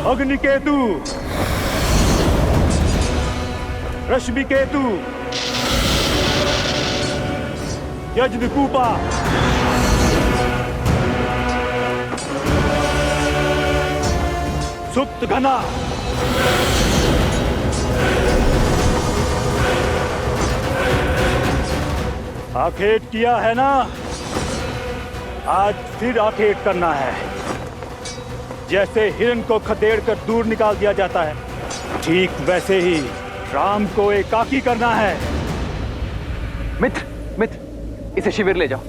अग्निकेतु, रश्मिकेतु, यज्ञकूपा, सुप्त घना, आखेट किया है ना, आज फिर आखेट करना है। जैसे हिरण को खदेड़ कर दूर निकाल दिया जाता है, ठीक वैसे ही राम को एकाकी करना है। मित्र, इसे शिविर ले जाओ।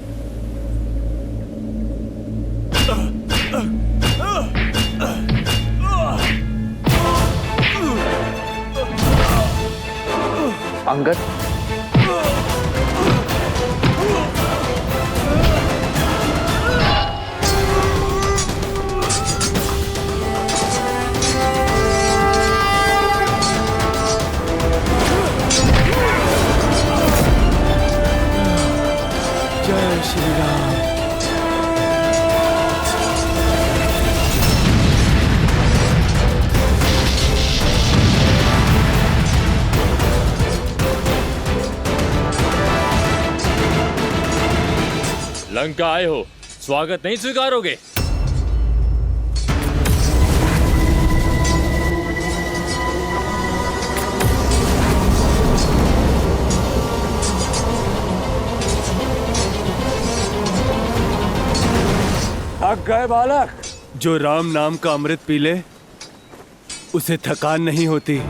अंगद, जय श्री राम। लंका आए हो, स्वागत नहीं स्वीकारोगे? थक गए बालक? जो राम नाम का अमृत पी ले उसे थकान नहीं होती।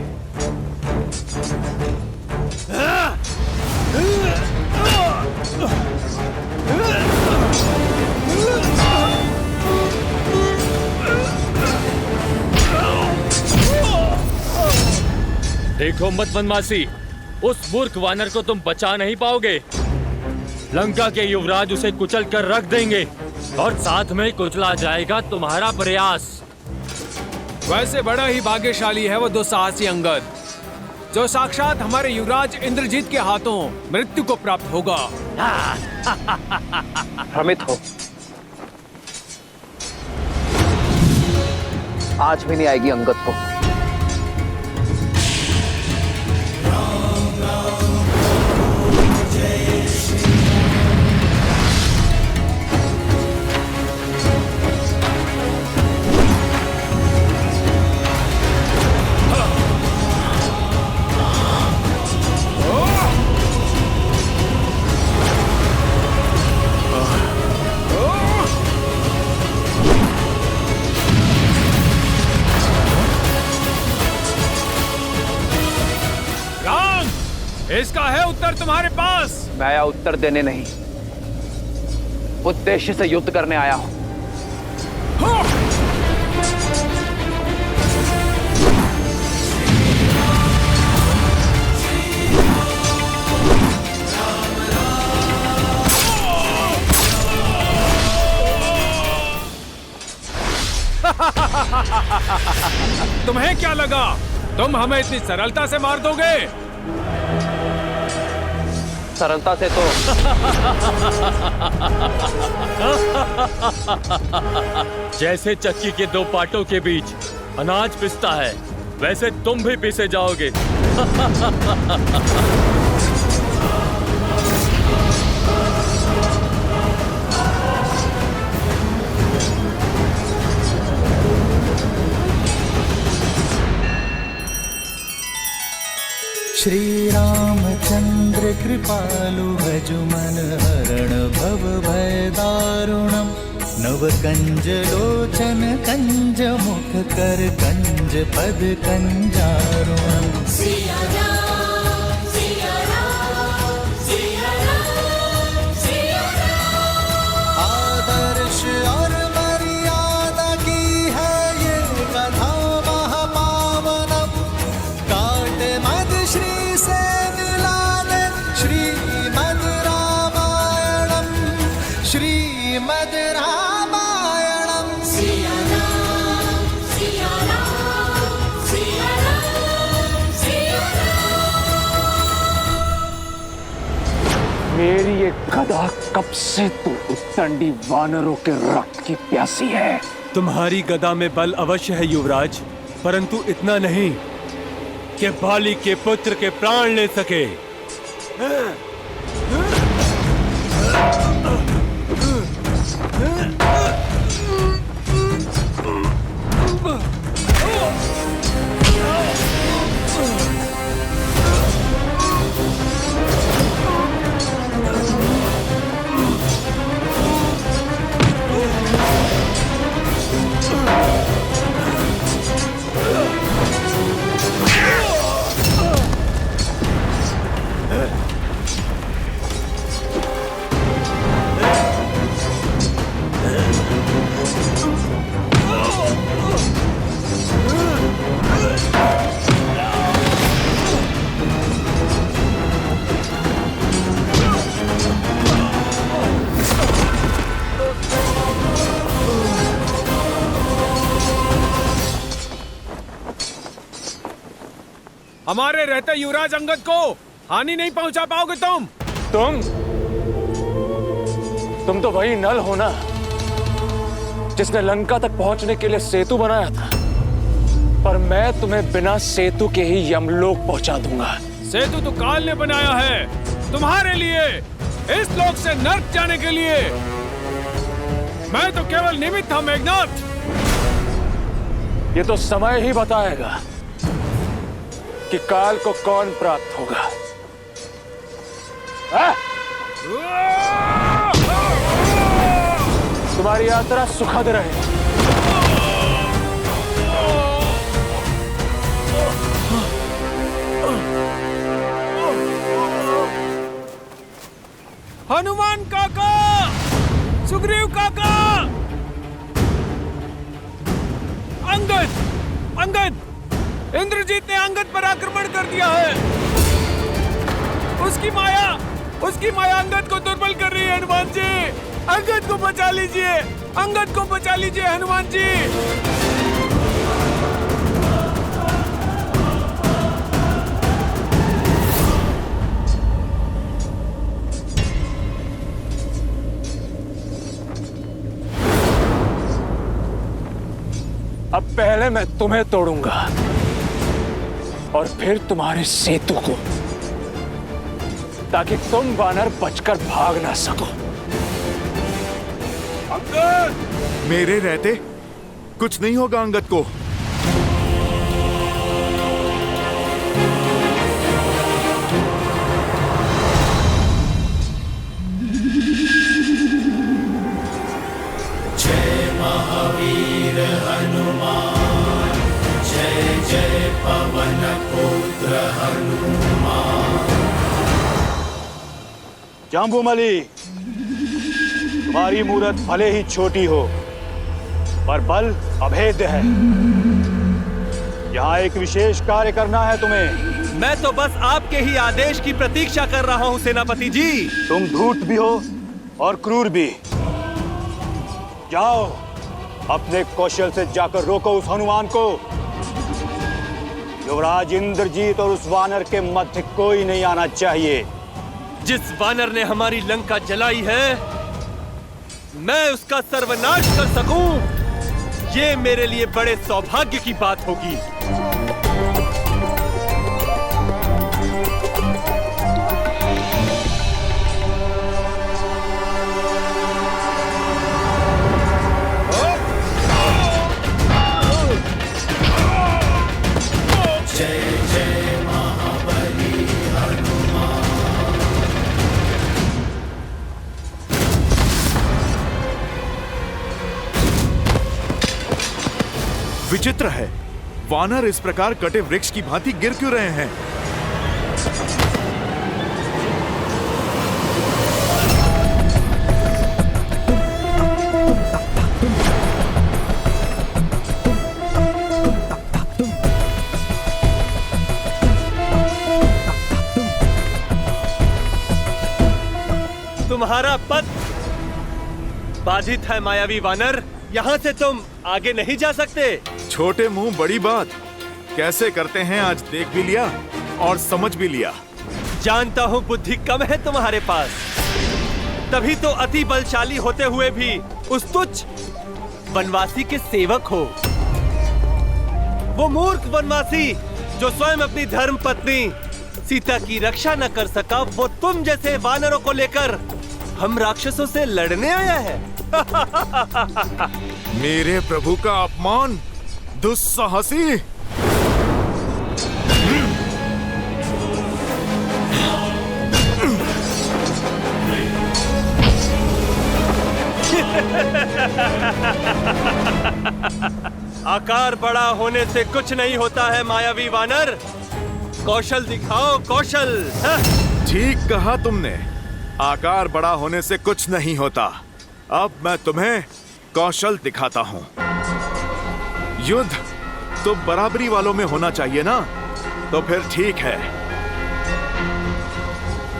देखो मत वनवासी, उस मूर्ख वानर को तुम बचा नहीं पाओगे। लंका के युवराज उसे कुचल कर रख देंगे और साथ में कुचला जाएगा तुम्हारा प्रयास। वैसे बड़ा ही भाग्यशाली है वो दुस्साहसी अंगद, जो साक्षात हमारे युवराज इंद्रजीत के हाथों मृत्यु को प्राप्त होगा। भ्रमित हो, आज भी नहीं आएगी अंगद को। इसका है उत्तर तुम्हारे पास। मैं आया उत्तर देने नहीं, उद्देश्य से युद्ध करने आया हूं। तुम्हें क्या लगा तुम हमें इतनी सरलता से मार दोगे? सरलता से तो जैसे चक्की के दो पाटों के बीच अनाज पिसता है, वैसे तुम भी पिसे जाओगे। श्री रामचंद्र कृपालु भजुमन हरण भव भय दारुणम नव कंज लोचन कंज मुख कर कंज पद कंजारुणम। आदर्श और मर्यादा की है ये कथा महापावनम, काट मद श्री से मिलाने श्रीमद् रामायणम, श्रीमद् रामायणम। सिया राम, सिया राम, सिया राम, सिया राम। मेरी ये गदा कब से तो उत्तंडी वानरों के रक्त की प्यासी है। तुम्हारी गदा में बल अवश्य है युवराज, परंतु इतना नहीं कि बाली के पुत्र के प्राण ले सके। हमारे रहते युवराज अंगद को हानि नहीं पहुंचा पाओगे तुम। तुम तो वही नल हो ना जिसने लंका तक पहुंचने के लिए सेतु बनाया था, पर मैं तुम्हें बिना सेतु के ही यमलोक पहुंचा दूंगा। सेतु तो काल ने बनाया है तुम्हारे लिए, इस लोक से नर्क जाने के लिए। मैं तो केवल निमित्त था मेघनाथ। ये तो समय ही बताएगा कि काल को कौन प्राप्त होगा। तुम्हारी यात्रा सुखद रहे। हनुमान काका, सुग्रीव काका, अंगद, इंद्रजीत ने अंगद पर आक्रमण कर दिया है। उसकी माया अंगद को दुर्बल कर रही है। हनुमान जी, अंगद को बचा लीजिए, अंगद को बचा लीजिए हनुमान जी। अब पहले मैं तुम्हें तोड़ूंगा और फिर तुम्हारे सेतु को, ताकि तुम वानर बचकर भाग ना सको। अंगद! मेरे रहते कुछ नहीं होगा अंगद को। जय महावीर हनुमान, जय जय पवन पुत्र हनुमान। जाम्बूमली, तुम्हारी मूरत भले ही छोटी हो, पर बल अभेद्य है। यहाँ एक विशेष कार्य करना है तुम्हें। मैं तो बस आपके ही आदेश की प्रतीक्षा कर रहा हूँ सेनापति जी। तुम धूर्त भी हो और क्रूर भी। जाओ, अपने कौशल से जाकर रोको उस हनुमान को। युवराज इंद्रजीत और उस वानर के मध्य कोई नहीं आना चाहिए। जिस वानर ने हमारी लंका जलाई है, मैं उसका सर्वनाश कर सकूं, ये मेरे लिए बड़े सौभाग्य की बात होगी। जय जय महाबली हनुमान। विचित्र है, वानर इस प्रकार कटे वृक्ष की भांति गिर क्यों रहे हैं? तुम्हारा पथ बाधित है मायावी वानर, यहाँ से तुम आगे नहीं जा सकते। छोटे मुंह बड़ी बात कैसे करते हैं, आज देख भी लिया और समझ भी लिया। जानता हूँ बुद्धि कम है तुम्हारे पास, तभी तो अति बलशाली होते हुए भी उस तुच्छ वनवासी के सेवक हो। वो मूर्ख वनवासी जो स्वयं अपनी धर्म पत्नी सीता की रक्षा न कर सका, वो तुम जैसे वानरों को लेकर हम राक्षसों से लड़ने आया है। मेरे प्रभु का अपमान, दुस्साहसी। आकार बड़ा होने से कुछ नहीं होता है मायावी वानर। कौशल दिखाओ, कौशल। ठीक कहा तुमने, आकार बड़ा होने से कुछ नहीं होता। अब मैं तुम्हें कौशल दिखाता हूं। युद्ध तो बराबरी वालों में होना चाहिए ना, तो फिर ठीक है।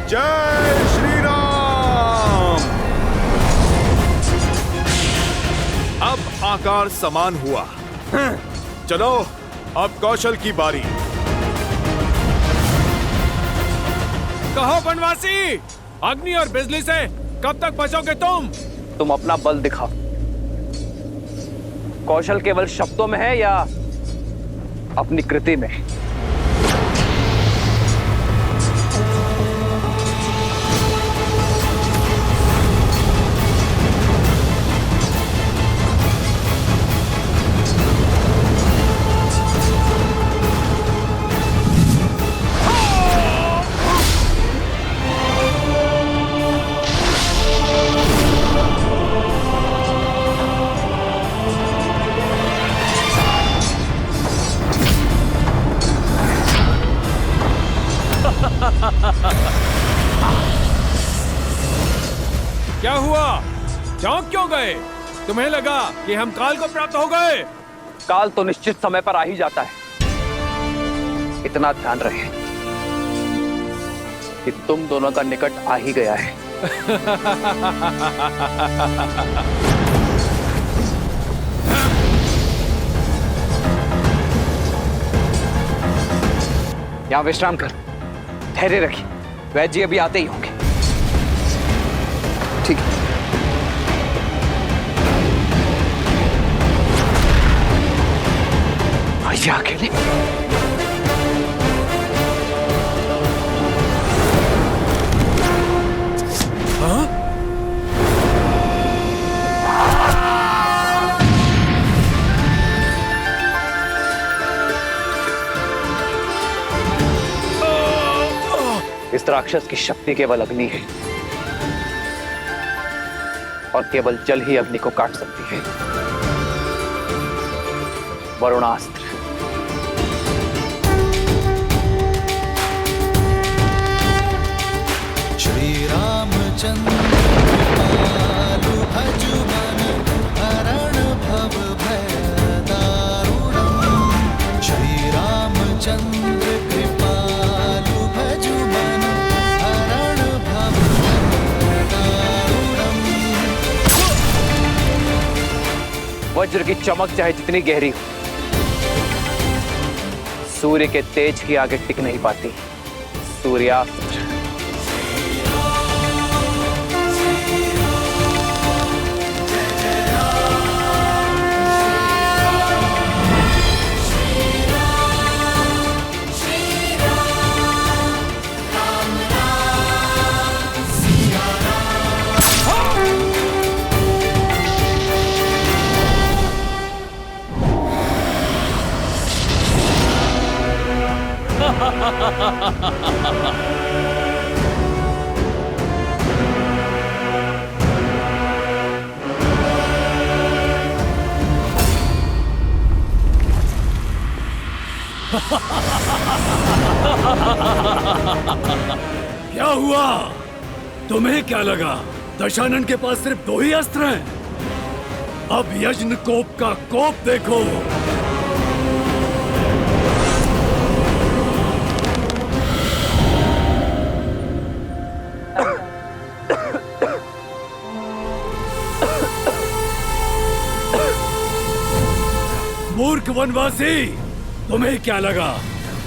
जय श्री राम। अब आकार समान हुआ। चलो अब कौशल की बारी। कहो वनवासी, अग्नि और बिजली से कब तक बचोगे तुम? तुम अपना बल दिखाओ। कौशल केवल शब्दों में है या अपनी कृति में? क्या हुआ? चौंक क्यों गए? तुम्हें लगा कि हम काल को प्राप्त हो गए? काल तो निश्चित समय पर आ ही जाता है। इतना ध्यान रहे कि तुम दोनों का निकट आ ही गया है। यहां विश्राम कर, धैर्य रखिए। वैद्य जी अभी आते ही होंगे। ठीक है। आइए अकेले। हाँ? इस राक्षस की शक्ति केवल अग्नि है और केवल जल ही अग्नि को काट सकती है। वरुणास्त्र। श्री रामचंद्र कृपालु भजुमन हरण भव भय दारुणम्। श्री रामचंद्र कृपालु भजुमन हरण भव भय दारुणम्। वज्र की चमक चाहे जितनी गहरी हो, सूर्य के तेज की आगे टिक नहीं पाती। सूर्यास्त्र। क्या हुआ? तुम्हें क्या लगा दशानन के पास सिर्फ 2 ही अस्त्र हैं? अब यज्ञ कोप का कोप देखो। मूर्ख वनवासी, तुम्हें क्या लगा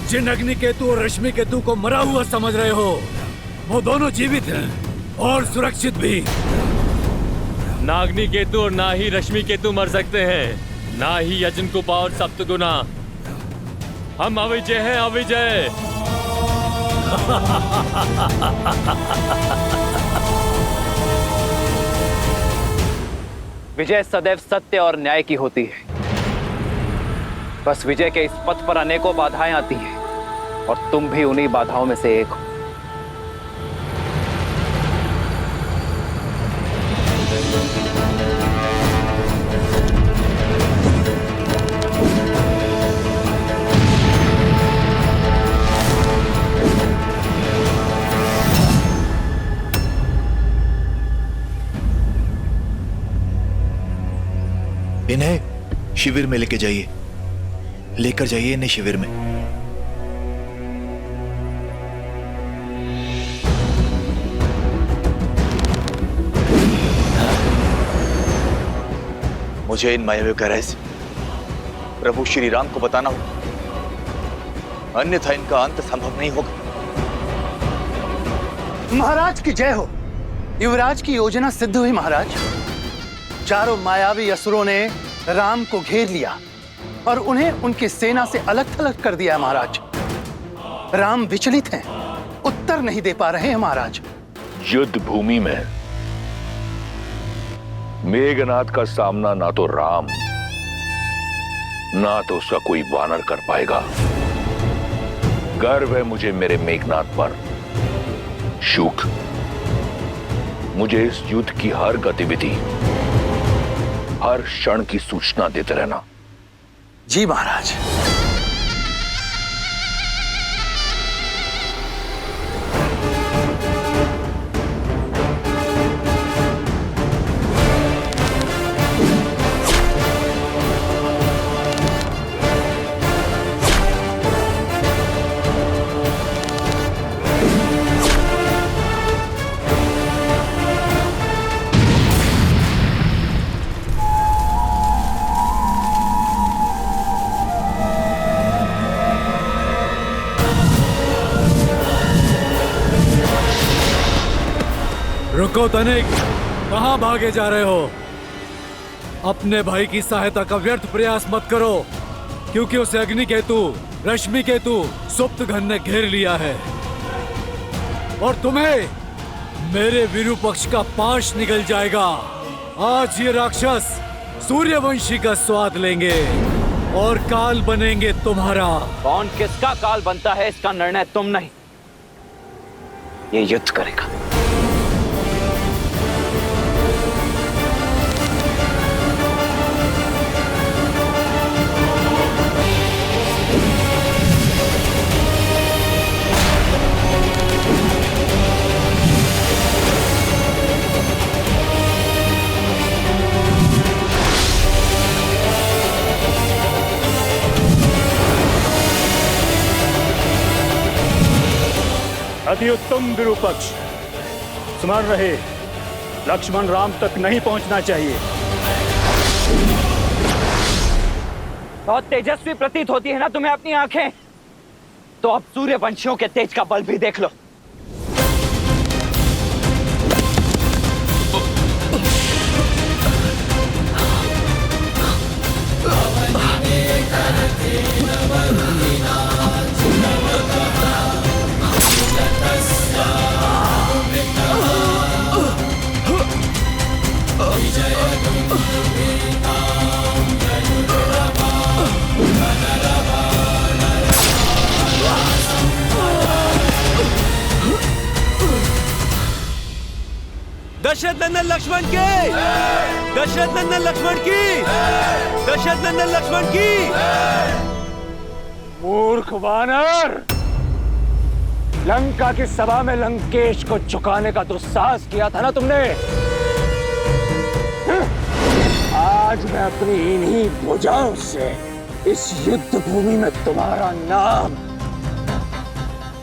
जिन अग्नि केतु और रश्मि केतु को मरा हुआ समझ रहे हो, वो दोनों जीवित हैं और सुरक्षित भी। ना अग्नि केतु और ना ही रश्मि केतु मर सकते हैं, ना ही यजनकुपा और सप्तगुना हम अविजय हैं, अविजय। विजय सदैव सत्य और न्याय की होती है। बस विजय के इस पथ पर अनेकों बाधाएं आती हैं और तुम भी उन्हीं बाधाओं में से एक हो। इन्हें शिविर में लेके जाइए, लेकर जाइए इन्हें शिविर में। मुझे इन मायावियों का रहस्य प्रभु श्री राम को बताना होगा, अन्यथा इनका अंत संभव नहीं होगा। महाराज की जय हो। युवराज की योजना सिद्ध हुई महाराज। चारों मायावी असुरों ने राम को घेर लिया और उन्हें उनकी सेना से अलग थलग कर दिया महाराज। राम विचलित हैं, उत्तर नहीं दे पा रहे हैं महाराज। युद्ध भूमि में मेघनाथ का सामना ना तो राम ना तो उसका कोई वानर कर पाएगा। गर्व है मुझे मेरे मेघनाथ पर। शुक, मुझे इस युद्ध की हर गतिविधि, हर क्षण की सूचना देते रहना। जी महाराज। रुको तनिक, कहां भागे जा रहे हो? अपने भाई की सहायता का व्यर्थ प्रयास मत करो, क्योंकि उसे अग्नि केतु, रश्मि केतु, सुप्त घन ने घेर लिया है और तुम्हें मेरे विरूपक्ष का पाश निकल जाएगा। आज ये राक्षस सूर्यवंशी का स्वाद लेंगे और काल बनेंगे तुम्हारा। कौन किसका काल बनता है इसका निर्णय तुम नहीं, ये युद्ध करेगा। अति उत्तम विरूपक्ष। स्मरण रहे, लक्ष्मण राम तक नहीं पहुंचना चाहिए। बहुत तेजस्वी प्रतीत होती है ना तुम्हें अपनी आंखें, तो अब सूर्यवंशियों के तेज का बल भी देख लो। दशरथ नंदन लक्ष्मण की, दशरथ नंदन लक्ष्मण की, दशरथ नंदन लक्ष्मण की। मूर्ख वानर, लंका की सभा में लंकेश को झुकाने का दुस्साहस किया था ना तुमने। आज मैं अपनी इन्हीं भुजाओं से इस युद्ध भूमि में तुम्हारा नाम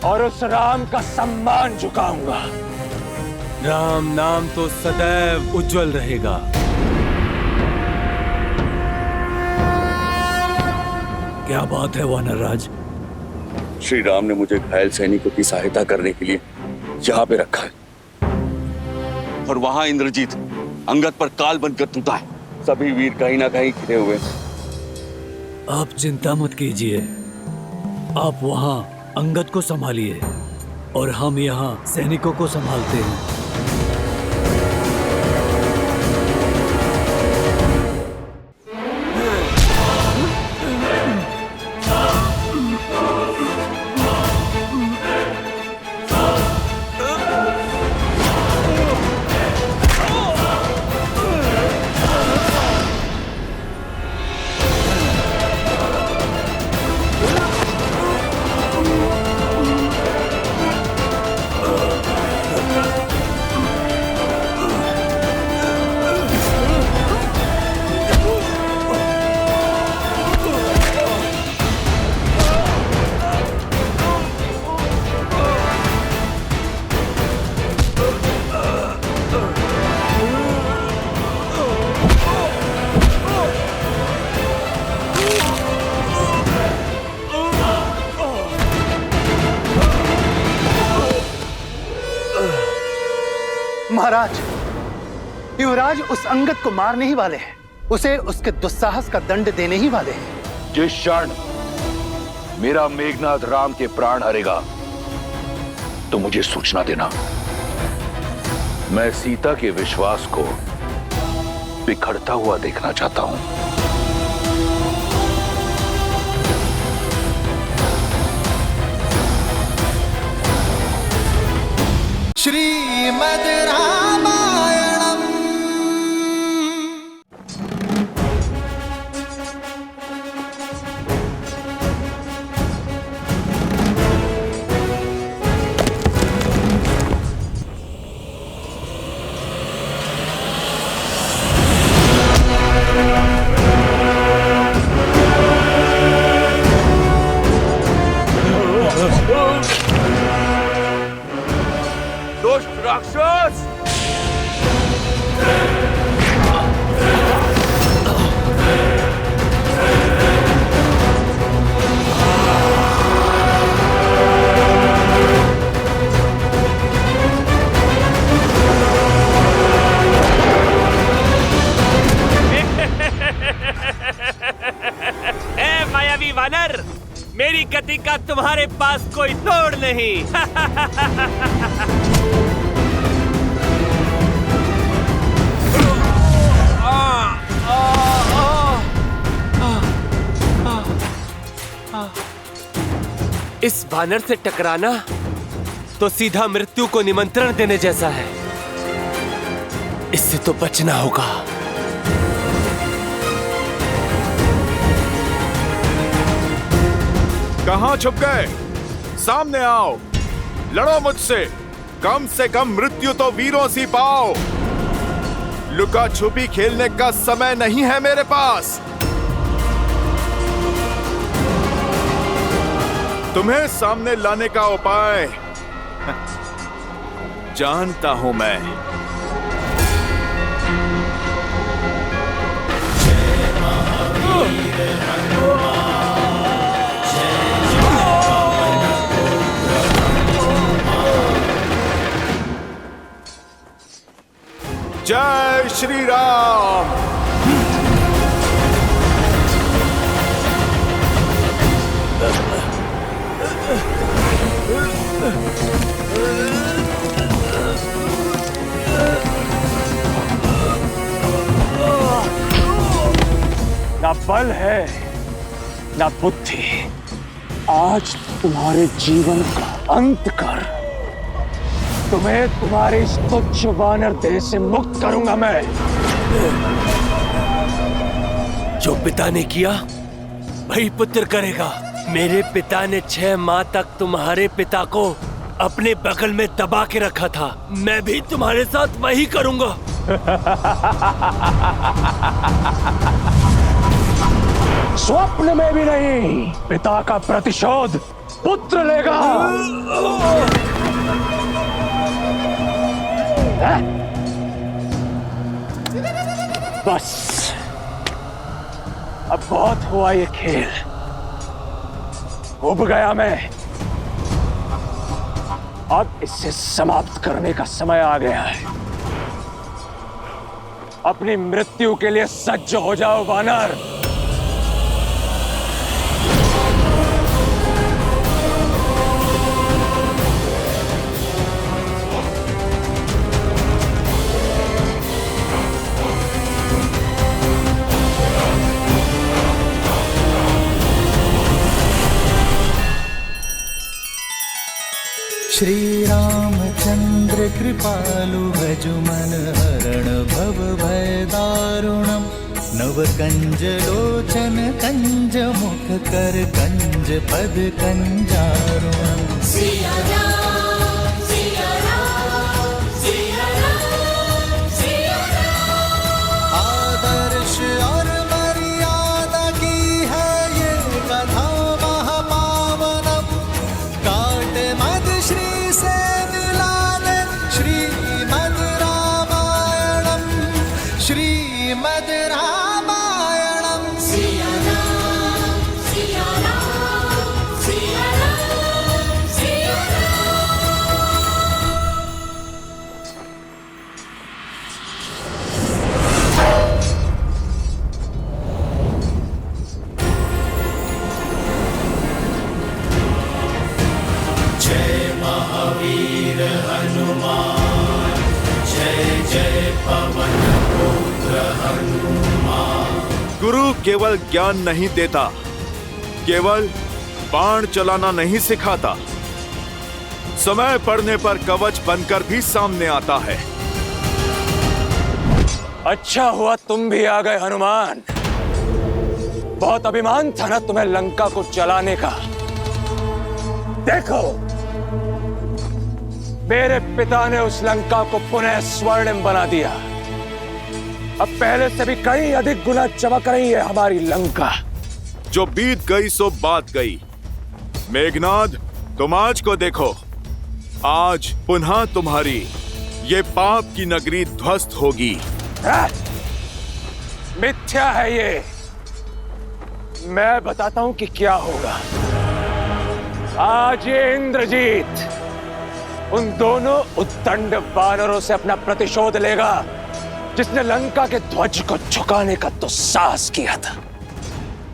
और उस राम का सम्मान झुकाऊंगा। राम नाम तो सदैव उज्जवल रहेगा। क्या बात है वानरराज? श्री राम ने मुझे घायल सैनिकों की सहायता करने के लिए यहाँ पे रखा है, और वहां इंद्रजीत अंगद पर काल बनकर टूटा है। सभी वीर कहीं ना कहीं खिले हुए। आप चिंता मत कीजिए, आप वहाँ अंगद को संभालिए और हम यहाँ सैनिकों को संभालते हैं। महाराज, युवराज उस अंगद को मारने ही वाले हैं, उसे उसके दुस्साहस का दंड देने ही वाले हैं। जिस क्षण मेरा मेघनाथ राम के प्राण हरेगा तो मुझे सूचना देना। मैं सीता के विश्वास को बिखरता हुआ देखना चाहता हूं। श्रीमद् रामायणम्। दुष्ट राक्षस! ए मायावी वानर, मेरी गति का तुम्हारे पास कोई तोड़ नहीं। इस वानर से टकराना तो सीधा मृत्यु को निमंत्रण देने जैसा है। इससे तो बचना होगा। कहां छुप गए? सामने आओ, लड़ो मुझसे। कम से कम मृत्यु तो वीरों सी पाओ। लुका छुपी खेलने का समय नहीं है मेरे पास। तुम्हें सामने लाने का उपाय जानता हूं मैं। जय श्री राम। ना बल है ना बुद्धि। आज तुम्हारे जीवन का अंत कर तुम्हें तुम्हारे इस तुच्छ वानर देह से मुक्त करूंगा मैं। जो पिता ने किया वही पुत्र करेगा। मेरे पिता ने 6 माह तक तुम्हारे पिता को अपने बगल में दबा के रखा था। मैं भी तुम्हारे साथ वही करूंगा। स्वप्न में भी नहीं। पिता का प्रतिशोध पुत्र लेगा। बस अब बहुत हुआ ये खेल। उब गया मैं। अब इसे समाप्त करने का समय आ गया है। अपनी मृत्यु के लिए सज्ज हो जाओ वानर। श्री रामचंद्र कृपालु भजु मन हरण भव भय दारुणम नव कंज लोचन कंज मुख कर कंज पद कंजारुणम। सिया राम सिया राम सिया राम सिया राम। आदर्श और मर्यादा की है ये कथा महापावनम काट मद श्री से मिला दे श्रीमद् रामायणम श्रीमद् रामायणम। सिया राम सिया राम सिया राम सिया राम। जय महावीर हनुमान जय जय पवन पुत्र हनुमान। गुरु केवल ज्ञान नहीं देता, केवल बाण चलाना नहीं सिखाता, समय पड़ने पर कवच बनकर भी सामने आता है। अच्छा हुआ तुम भी आ गए हनुमान। बहुत अभिमान था ना तुम्हें लंका को जलाने का। देखो, मेरे पिता ने उस लंका को पुनः स्वर्णिम बना दिया। अब पहले से भी कई अधिक गुना चमक रही है हमारी लंका। जो बीत गई सो बात गई। मेघनाद, तुम आज को देखो, आज पुनः तुम्हारी ये पाप की नगरी ध्वस्त होगी। मिथ्या है ये। मैं बताता हूं कि क्या होगा। आज ये इंद्रजीत उन दोनों उत्तंड वानरों से अपना प्रतिशोध लेगा जिसने लंका के ध्वज को झुकाने का तो साहस किया था।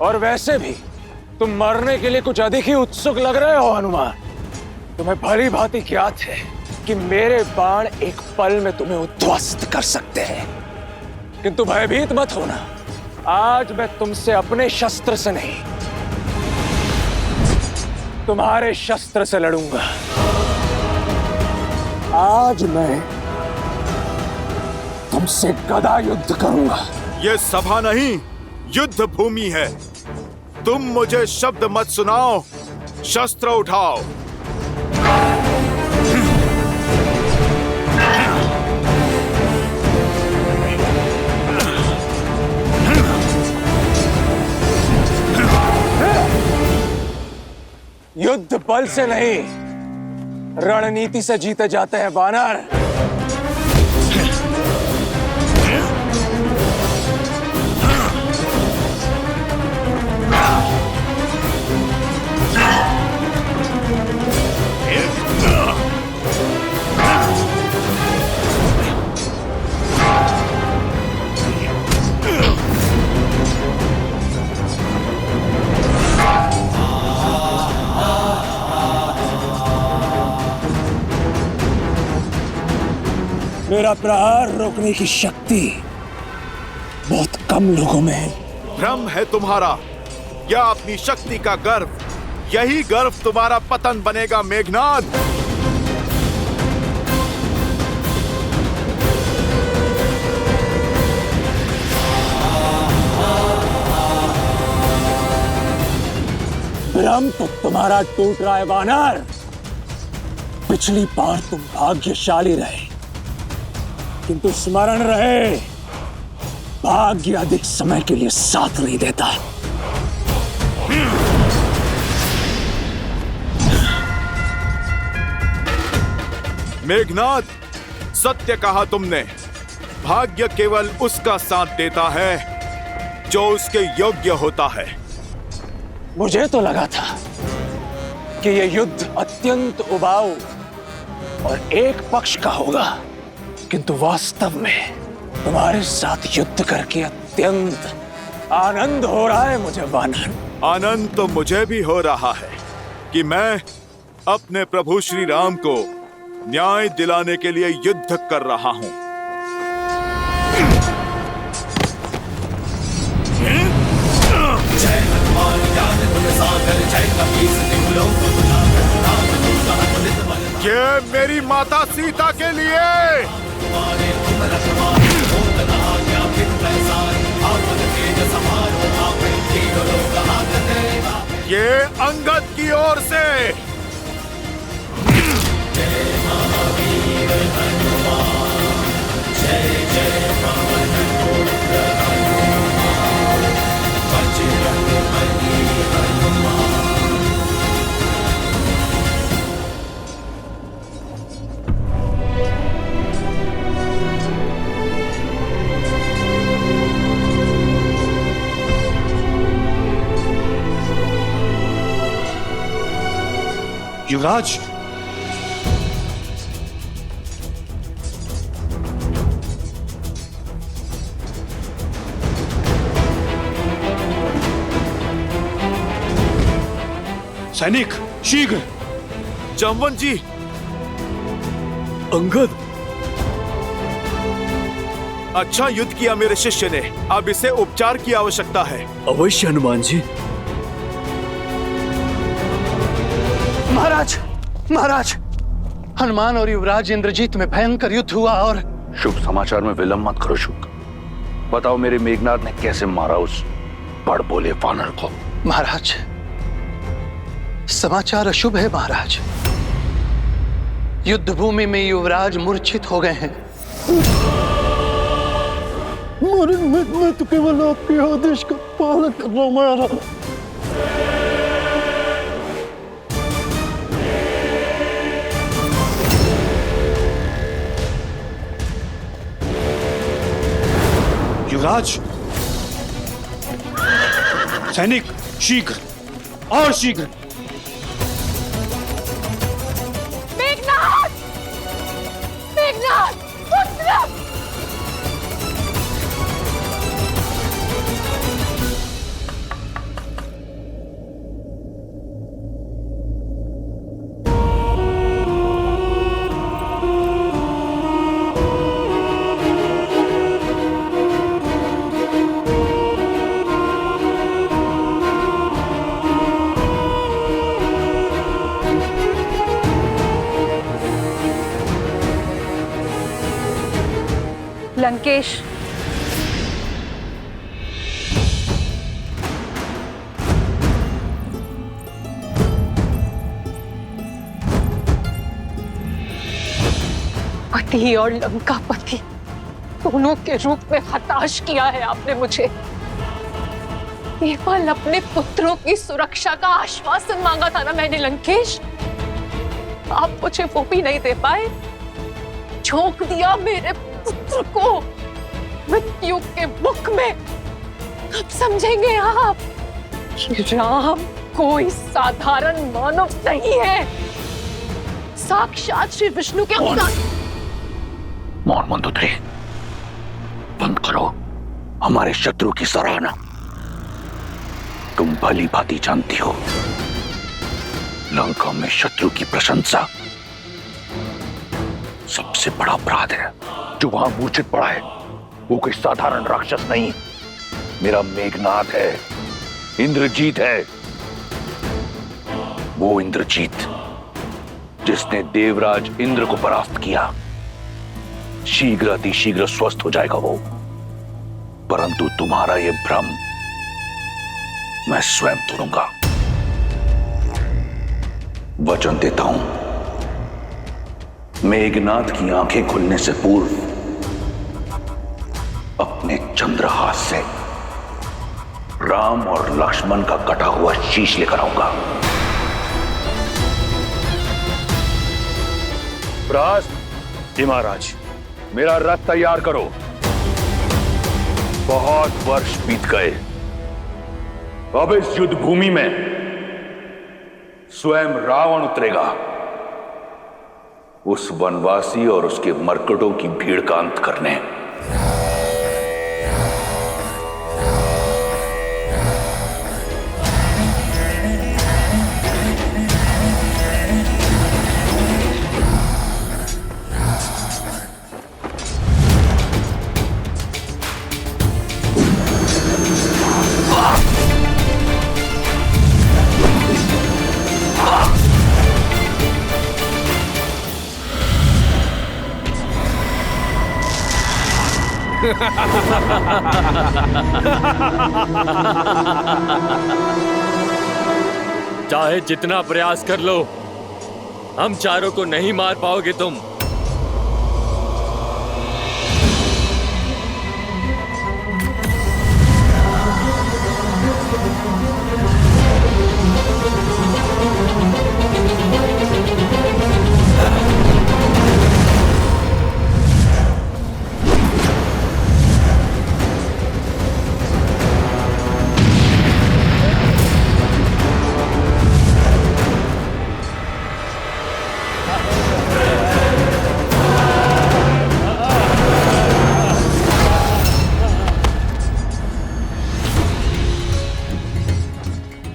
और वैसे भी तुम मरने के लिए कुछ अधिक ही उत्सुक लग रहे हो हनुमान। तुम्हें भली भांति ज्ञात है कि मेरे बाण एक पल में तुम्हें उद्ध्वस्त कर सकते हैं, किंतु भयभीत मत होना। आज मैं तुमसे अपने शस्त्र से नहीं, तुम्हारे शस्त्र से लड़ूंगा। आज मैं तुमसे गदा युद्ध करूंगा। ये सभा नहीं, युद्ध भूमि है। तुम मुझे शब्द मत सुनाओ, शस्त्र उठाओ। युद्ध बल से नहीं, रणनीति से जीते जाते हैं वानर। मेरा प्रहार रोकने की शक्ति बहुत कम लोगों में है। भ्रम है तुम्हारा, या अपनी शक्ति का गर्व। यही गर्व तुम्हारा पतन बनेगा मेघनाद। भ्रम तो तुम्हारा टूट रहा है वानर। पिछली बार तुम भाग्यशाली रहे, किंतु स्मरण रहे, भाग्य अधिक समय के लिए साथ नहीं देता। मेघनाद, सत्य कहा तुमने। भाग्य केवल उसका साथ देता है जो उसके योग्य होता है। मुझे तो लगा था कि यह युद्ध अत्यंत उबाऊ और एक पक्ष का होगा, किंतु वास्तव में तुम्हारे साथ युद्ध करके अत्यंत आनंद हो रहा है मुझे वानर। आनंद तो मुझे भी हो रहा है कि मैं अपने प्रभु श्री राम को न्याय दिलाने के लिए युद्ध कर रहा हूं। जय हनुमान ज्ञान गुण सागर जय कपीस तिहुलोक। ये मेरी माता सीता के लिए। ये अंगद की ओर से। युवराज, सैनिक शीघ्र। जामवंत जी। अंगद, अच्छा युद्ध किया मेरे शिष्य ने। अब इसे उपचार की आवश्यकता है। अवश्य हनुमान जी। महाराज, महाराज, हनुमान और युवराज इंद्रजीत में भयंकर युद्ध हुआ और शुभ समाचार में विलंब मत करो शुभ। बताओ मेरे मेघनाथ ने कैसे मारा उस बड़ बोले वानर को। महाराज, समाचार अशुभ है महाराज। युद्ध भूमि में युवराज मूर्छित हो गए हैं। मैं तो केवल आपके आदेश का पालन कर रहा हूं महाराज। युवराज, सैनिक शीघ्र और शीघ्र। मेघनाथ, मेघनाथ, पुत्र! लंकेश, पति और लंकापति दोनों के रूप में हताश किया है आपने मुझे। केवल अपने पुत्रों की सुरक्षा का आश्वासन मांगा था ना मैंने लंकेश। आप मुझे वो भी नहीं दे पाए। झोंक दिया मेरे पुत्र को मृत्यु के मुख में। कब समझेंगे आप कि राम कोई साधारण मानव नहीं है, साक्षात श्री विष्णु के अवतार। मौन मंदोदरी, बंद करो हमारे शत्रु की सराहना। तुम भली भांति जानती हो लंका में शत्रु की प्रशंसा सबसे बड़ा अपराध है। जो वहां मूर्छित पड़ा है वो कोई साधारण राक्षस नहीं, मेरा मेघनाथ है, इंद्रजीत है। वो इंद्रजीत जिसने देवराज इंद्र को परास्त किया। शीघ्र अतिशीघ्र स्वस्थ हो जाएगा वो। परंतु तुम्हारा यह भ्रम मैं स्वयं तोड़ूंगा। वचन देता हूं, मेघनाथ की आंखें खुलने से पूर्व अपने चंद्रहास से राम और लक्ष्मण का कटा हुआ शीश लेकर आऊंगा। प्रास, महाराज, मेरा रथ तैयार करो। बहुत वर्ष बीत गए। अब इस युद्ध भूमि में स्वयं रावण उतरेगा। उस वनवासी और उसके मरकटों की भीड़ का अंत करने। चाहे जितना प्रयास कर लो, हम चारों को नहीं मार पाओगे तुम।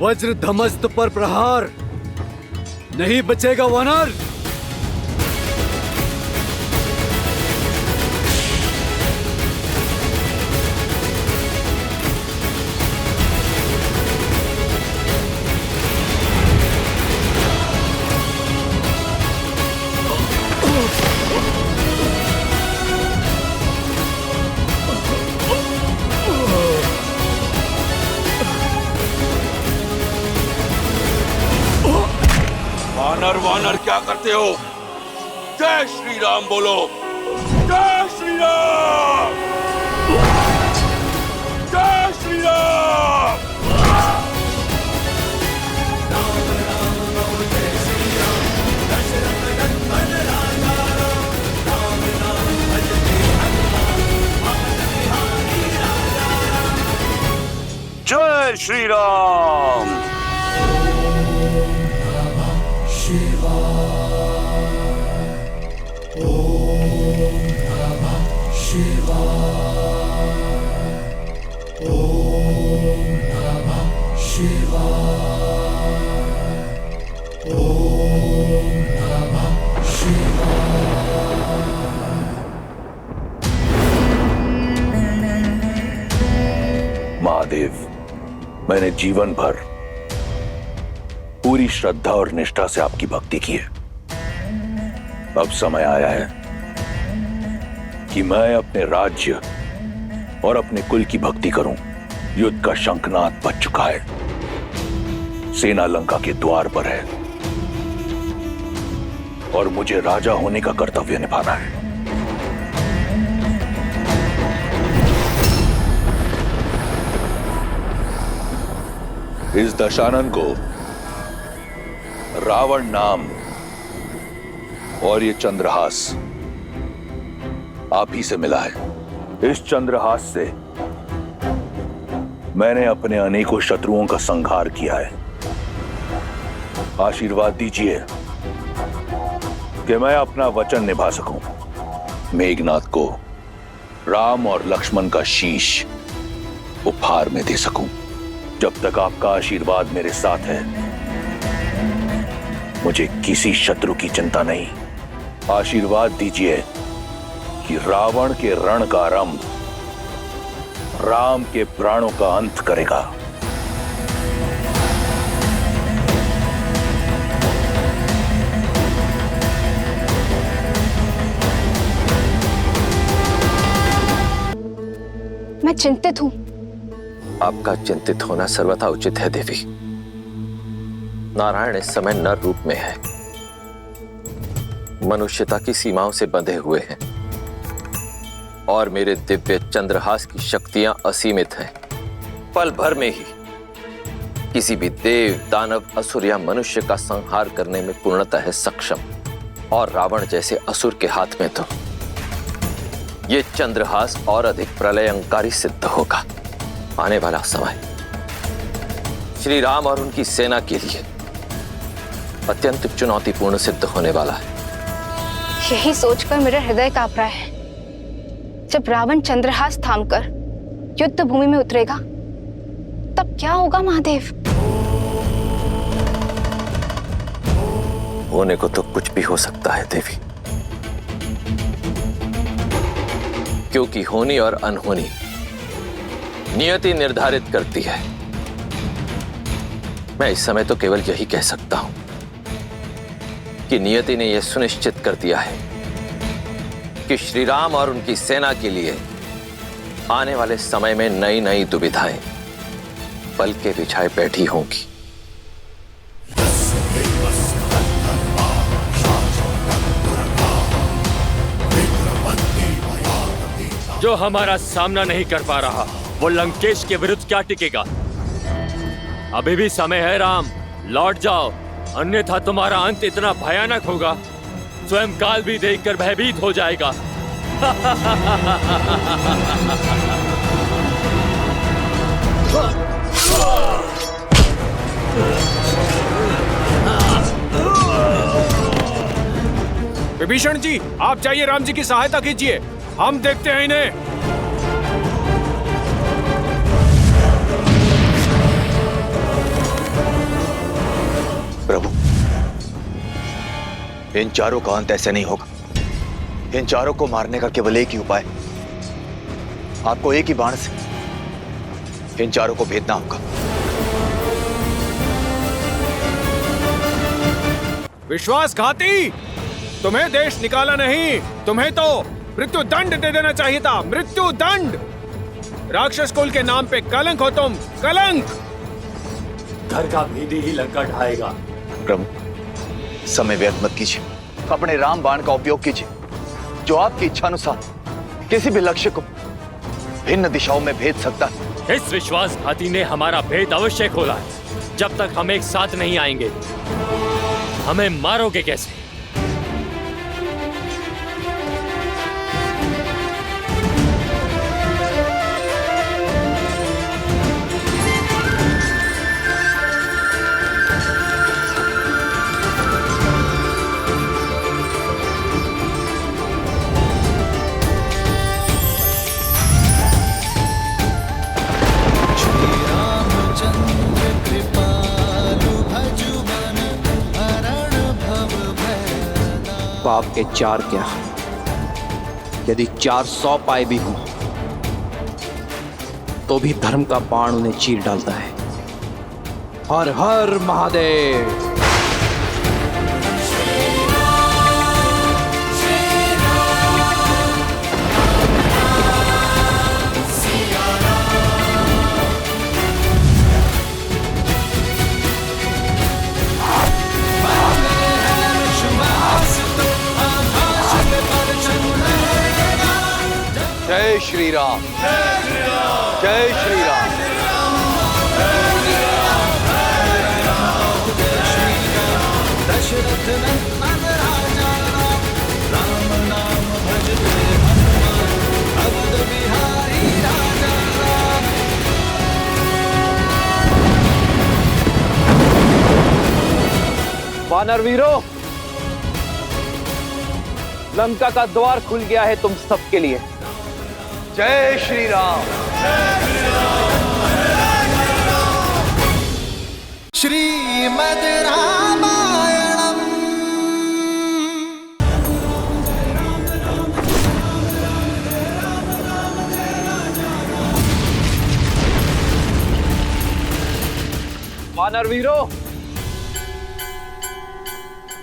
वज्र धमस्त पर प्रहार, नहीं बचेगा वानर। वानर वानर क्या करते हो? जय श्री राम बोलो। जय श्री राम। जय श्री राम। जय श्री राम। महादेव, मैंने जीवन भर पूरी श्रद्धा और निष्ठा से आपकी भक्ति की है। अब समय आया है कि मैं अपने राज्य और अपने कुल की भक्ति करूं। युद्ध का शंखनाद बज चुका है, सेना लंका के द्वार पर है और मुझे राजा होने का कर्तव्य निभाना है। इस दशानन को रावण नाम और ये चंद्रहास आप ही से मिला है। इस चंद्रहास से मैंने अपने अनेकों शत्रुओं का संहार किया है। आशीर्वाद दीजिए कि मैं अपना वचन निभा सकूं, मेघनाथ को राम और लक्ष्मण का शीश उपहार में दे सकूं। जब तक आपका आशीर्वाद मेरे साथ है, मुझे किसी शत्रु की चिंता नहीं। आशीर्वाद दीजिए कि रावण के रण का आरंभ राम के प्राणों का अंत करेगा। मैं चिंतित हूं। आपका चिंतित होना सर्वथा उचित है देवी। नारायण इस समय नर रूप में है, मनुष्यता की सीमाओं से बंधे हुए हैं और मेरे दिव्य चंद्रहास की शक्तियां असीमित हैं। पल भर में ही किसी भी देव, दानव, असुर या मनुष्य का संहार करने में पूर्णतः सक्षम। और रावण जैसे असुर के हाथ में तो ये चंद्रहास और अधिक प्रलयंकारी सिद्ध होगा। आने वाला समय श्री राम और उनकी सेना के लिए अत्यंत चुनौतीपूर्ण सिद्ध होने वाला है। यही सोचकर मेरा हृदय कांप रहा है। जब रावण चंद्रहास थामकर युद्ध भूमि में उतरेगा, तब क्या होगा महादेव? होने को तो कुछ भी हो सकता है देवी, क्योंकि होनी और अनहोनी नियति निर्धारित करती है। मैं इस समय तो केवल यही कह सकता हूं कि नियति ने यह सुनिश्चित कर दिया है कि श्री राम और उनकी सेना के लिए आने वाले समय में नई नई दुविधाएं पल के बिछाए बैठी होंगी। जो हमारा सामना नहीं कर पा रहा वो लंकेश के विरुद्ध क्या टिकेगा? अभी भी समय है राम, लौट जाओ, अन्यथा तुम्हारा अंत इतना भयानक होगा स्वयं काल भी देखकर भयभीत हो जाएगा। विभीषण जी, आप जाइए, राम जी की सहायता कीजिए, हम देखते हैं इन्हें। प्रभु, इन चारों का अंत ऐसे नहीं होगा। इन चारों को मारने का केवल एक ही उपाय, आपको एक ही बाण से इन चारों को भेदना होगा। विश्वासघाती, तुम्हें देश निकाला नहीं, तुम्हें तो मृत्यु दंड दे देना चाहिए था, मृत्यु दंड। राक्षस कुल के नाम पे कलंक हो तुम, कलंक। घर का भेदी ही लंका ढाएगा। प्रभु, समय व्यर्थ मत कीजिए, अपने राम बाण का उपयोग कीजिए, जो आपकी इच्छा अनुसार किसी भी लक्ष्य को भिन्न दिशाओं में भेद सकता है। इस विश्वासघाती ने हमारा भेद अवश्य खोला है। जब तक हम एक साथ नहीं आएंगे, हमें मारोगे कैसे? पाप के चार क्या, यदि 400 पाए भी हों तो भी धर्म का बाण उन्हें चीर डालता है। हर हर महादेव। जय श्री राम, जय श्री राम। वानर वीरों, लंका का द्वार खुल गया है तुम सबके लिए। जय श्री राम। श्रीमद् रामायणम्। वानर वीरों,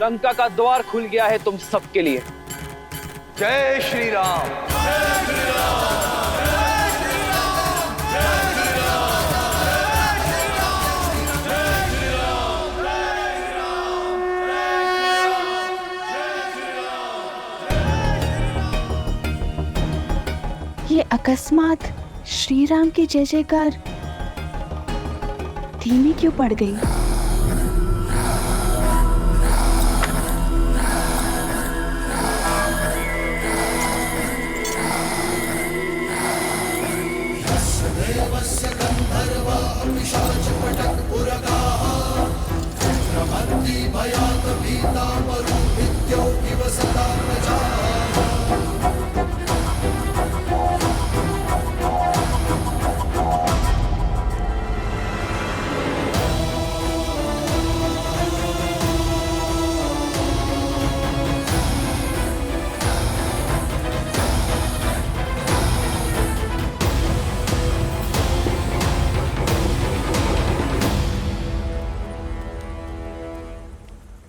लंका का द्वार खुल गया है तुम सबके लिए। जय श्री राम। ये अकस्मात श्री राम की जय जयकार धीमी क्यों पड़ गई?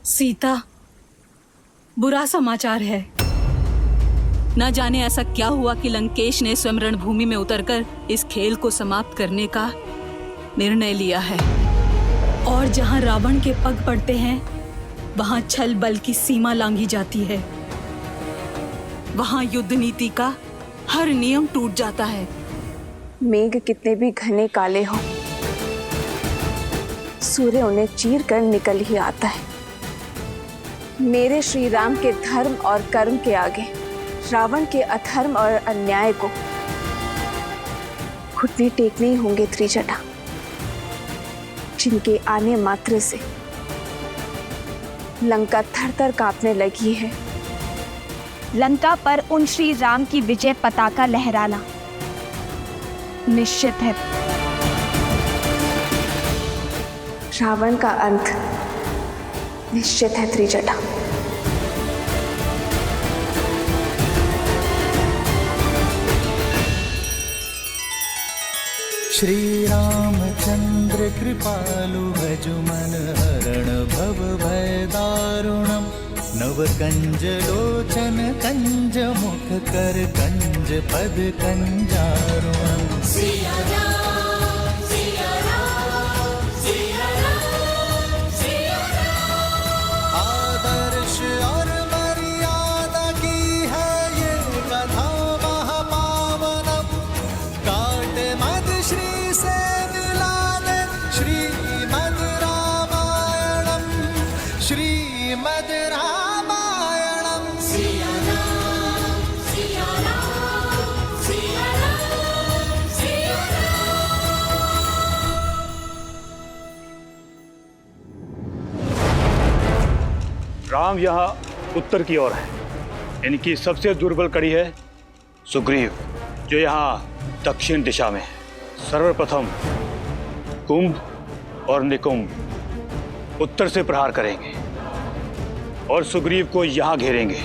सीता, बुरा समाचार है। न जाने ऐसा क्या हुआ कि लंकेश ने स्वयं रणभूमि में उतरकर इस खेल को समाप्त करने का निर्णय लिया है। और जहां रावण के पग पड़ते हैं, वहां छल बल की सीमा लांघी जाती है। वहां युद्ध नीति का हर नियम टूट जाता है। मेघ कितने भी घने काले हों, सूर्य उन्हें चीर कर निकल ही आता है। मेरे श्री राम के धर्म और कर्म के आगे रावण के अधर्म और अन्याय को घुटने टेकने ही होंगे त्रिजटा, जिनके आने मात्र से लंका थर-थर कांपने लगी है। लंका पर उन श्री राम की विजय पताका लहराना निश्चित है। रावण का अंत निश्चित है त्रिजटा। श्री रामचंद्र कृपालु भजु मन हरण भव भय दारुणम। नव कंज लोचन कंज मुख कर कंज पद कंजारुणम। सिया राम, सिया राम, सिया राम, सिया राम। आदर्श और मर्यादा की है ये कथा महापावनम। काट मद श्री से मिलाने श्रीमद् रामायणम। श्रीमद् रामायणम। सिया राम, सिया राम, सिया राम, सिया राम यहाँ उत्तर की ओर है। इनकी सबसे दुर्बल कड़ी है सुग्रीव, जो यहाँ दक्षिण दिशा में है। सर्वप्रथम कुंभ और निकुंभ उत्तर से प्रहार करेंगे और सुग्रीव को यहाँ घेरेंगे।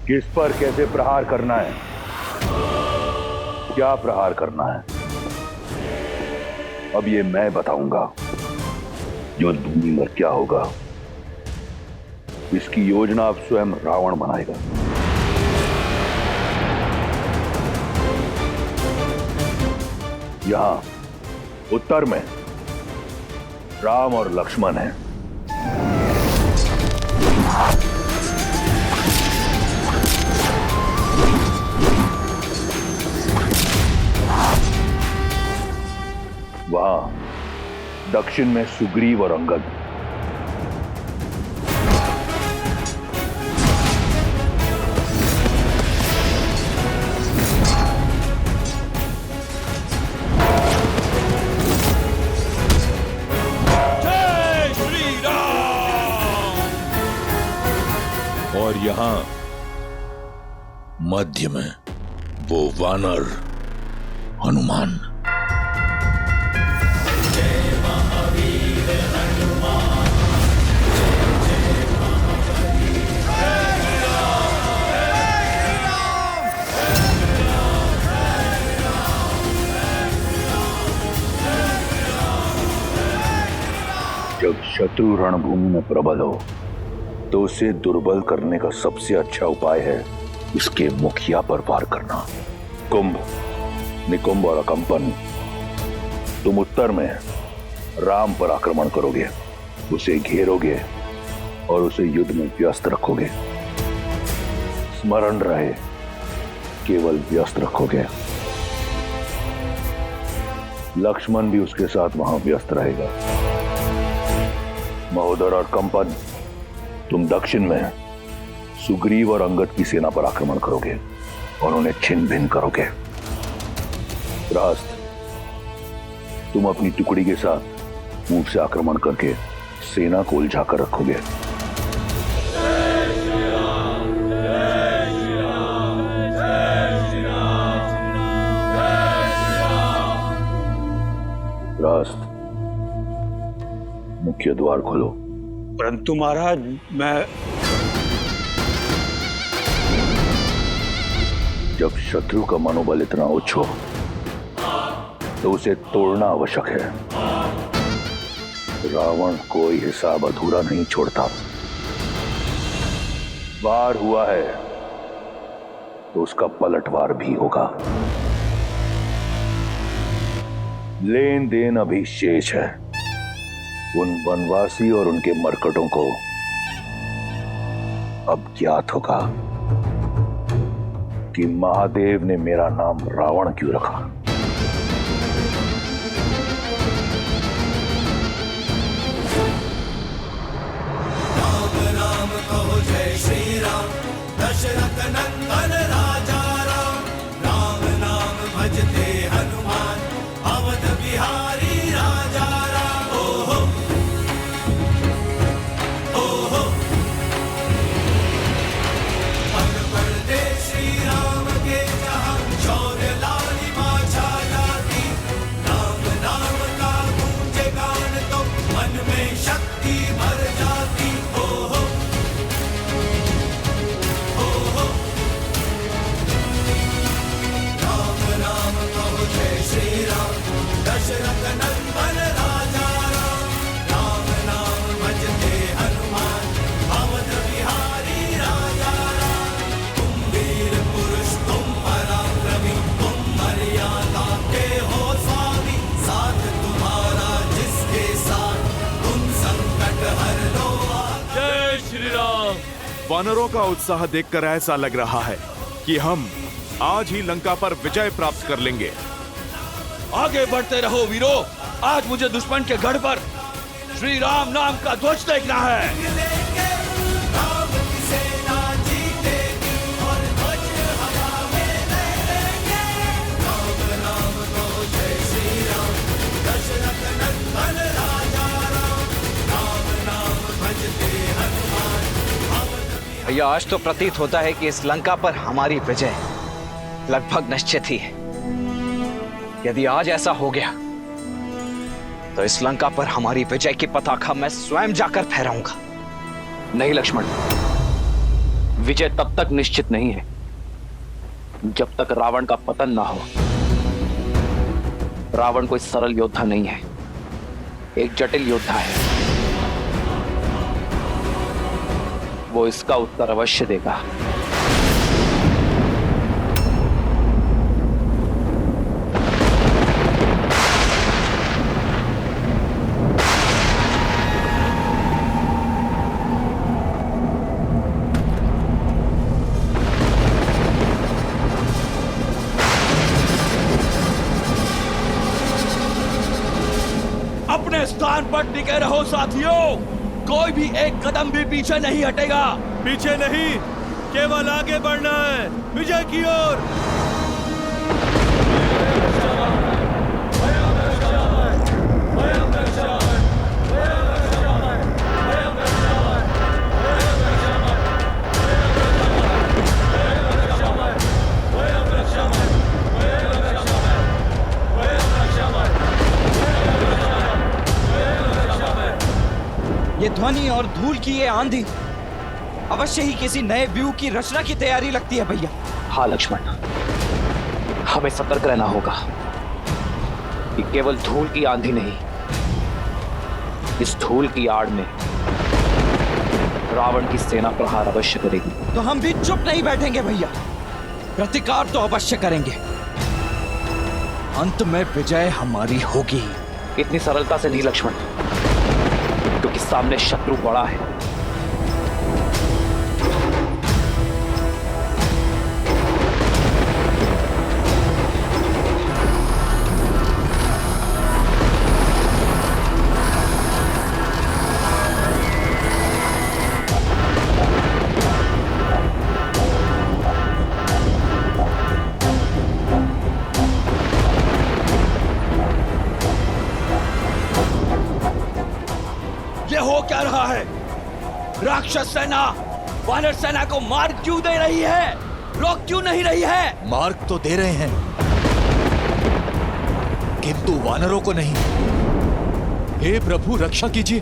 किस पर कैसे प्रहार करना है, क्या प्रहार करना है, अब ये मैं बताऊंगा। युद्ध भूमि में क्या होगा, इसकी योजना अब स्वयं रावण बनाएगा। यहां उत्तर में राम और लक्ष्मण हैं। वहां दक्षिण में सुग्रीव और अंगद। जय श्री राम। और यहां मध्य में वो वानर हनुमान। जब शत्रु रणभूमि में प्रबल हो तो उसे दुर्बल करने का सबसे अच्छा उपाय है उसके मुखिया पर वार करना। कुंभ, निकुंभ और अकंपन, तुम उत्तर में राम पर आक्रमण करोगे, उसे घेरोगे और उसे युद्ध में व्यस्त रखोगे। स्मरण रहे, केवल व्यस्त रखोगे। लक्ष्मण भी उसके साथ वहां व्यस्त रहेगा। महोदर और कंपन, तुम दक्षिण में सुग्रीव और अंगद की सेना पर आक्रमण करोगे और उन्हें छिन्न भिन्न करोगे। रास्त, तुम अपनी टुकड़ी के साथ पूर्व से आक्रमण करके सेना को उलझा कर रखोगे। रास्त, मुख्य द्वार खोलो। परंतु महाराज, मैं जब शत्रु का मनोबल इतना उच्च हो तो उसे तोड़ना आवश्यक है। रावण कोई हिसाब अधूरा नहीं छोड़ता। वार हुआ है तो उसका पलटवार भी होगा। लेन देन अभी शेष है। उन वनवासी और उनके मरकटों को अब ज्ञात होगा कि महादेव ने मेरा नाम रावण क्यों रखा। राम राम कहो जय श्री राम, दशरथ नंदन राजा राम। राम नाम भजते हनुमान, अवध बिहारी राजा राम। ओहो ओहो पग पड़ते श्री राम के जहाँ, शौर्य लालिमा छा जाती। राम नाम का गूंजे गान तो मन में शक्ति भर जाती। ओहो ओहो राम राम कहो जय श्री राम, दशरथ नंदन राजा राम। राम नाम भजते हनुमान, अवध बिहारी राजा राम। तुम वीर पुरुष तुम पराक्रमी, तुम मर्यादा के हो स्वामी। साथ तुम्हारा जिसके साथ, तुम संकट हर लो। जय श्री राम। वानरों का उत्साह देखकर ऐसा लग रहा है कि हम आज ही लंका पर विजय प्राप्त कर लेंगे। आगे बढ़ते रहो वीरो, आज मुझे दुश्मन के गढ़ पर श्री राम नाम का ध्वज देखना है। भैया आज तो प्रतीत होता है कि इस लंका पर हमारी विजय लगभग निश्चित ही है। यदि आज ऐसा हो गया तो इस लंका पर हमारी विजय की पताका मैं स्वयं जाकर फहराऊंगा। नहीं लक्ष्मण, विजय तब तक निश्चित नहीं है जब तक रावण का पतन ना हो। रावण कोई सरल योद्धा नहीं है, एक जटिल योद्धा है। वो इसका उत्तर अवश्य देगा। अपने स्थान पर टिके रहो साथियों, कोई भी एक कदम भी पीछे नहीं हटेगा। पीछे नहीं, केवल आगे बढ़ना है, विजय की ओर। ये ध्वनि और धूल की ये आंधी अवश्य ही किसी नए व्यूह की रचना की तैयारी लगती है भैया। हाँ लक्ष्मण, हमें सतर्क रहना होगा कि केवल धूल की आंधी नहीं, इस धूल की आड़ में रावण की सेना प्रहार अवश्य करेगी। तो हम भी चुप नहीं बैठेंगे भैया, प्रतिकार तो अवश्य करेंगे। अंत में विजय हमारी होगी। इतनी सरलता से नहीं लक्ष्मण, क्योंकि सामने शत्रु बड़ा है। ये हो क्या रहा है? राक्षस सेना वानर सेना को मार्ग क्यों दे रही है? रोक क्यों नहीं रही है? मार्ग तो दे रहे हैं, किंतु वानरों को नहीं। हे प्रभु रक्षा कीजिए।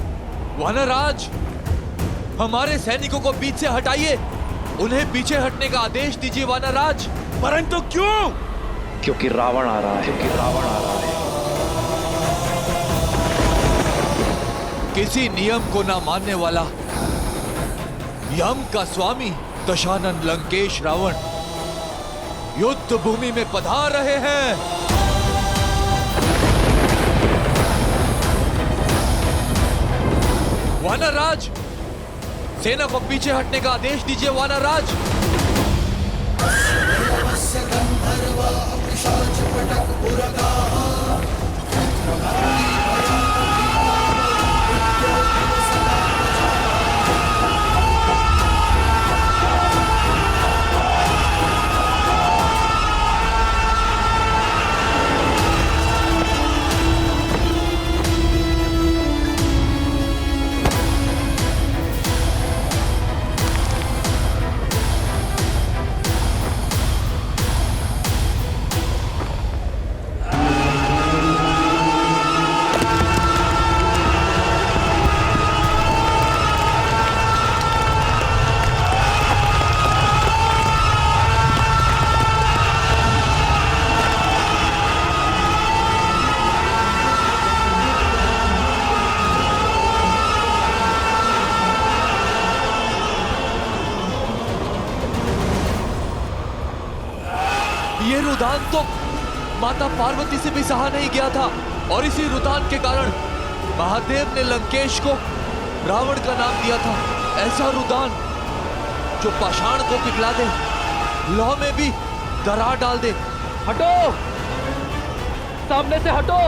वानरराज, हमारे सैनिकों को बीच से हटाइए, उन्हें पीछे हटने का आदेश दीजिए वानरराज। परंतु क्यों? क्योंकि रावण आ रहा है, किसी नियम को ना मानने वाला यम का स्वामी दशानन लंकेश रावण युद्ध भूमि में पधार रहे हैं। वानर राज, सेना को पीछे हटने का आदेश दीजिए। वानर राज। ये रुदान तो माता पार्वती से भी सहा नहीं गया था और इसी रुदान के कारण महादेव ने लंकेश को रावण का नाम दिया था। ऐसा रुदान जो पाषाण को पिघला दे, लौह में भी दरार डाल दे। हटो, सामने से हटो।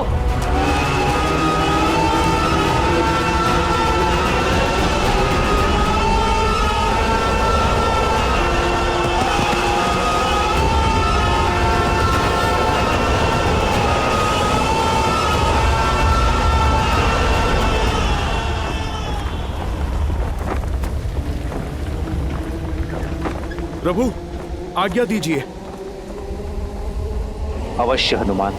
प्रभु, आज्ञा दीजिए। अवश्य हनुमान,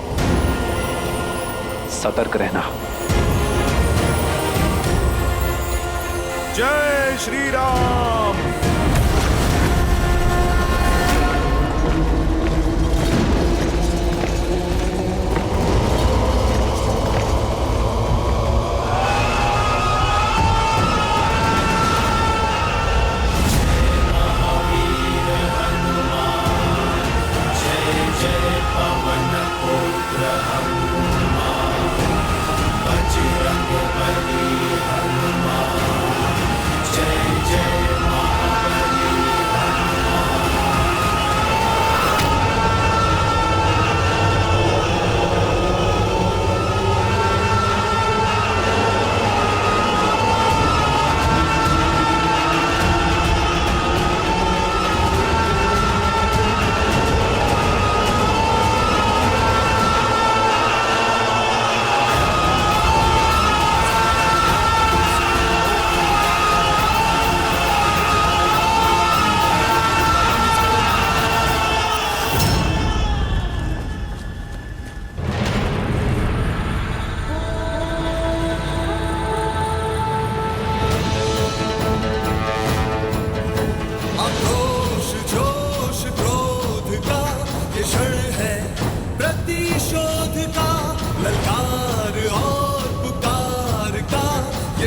सतर्क रहना। जय श्री राम।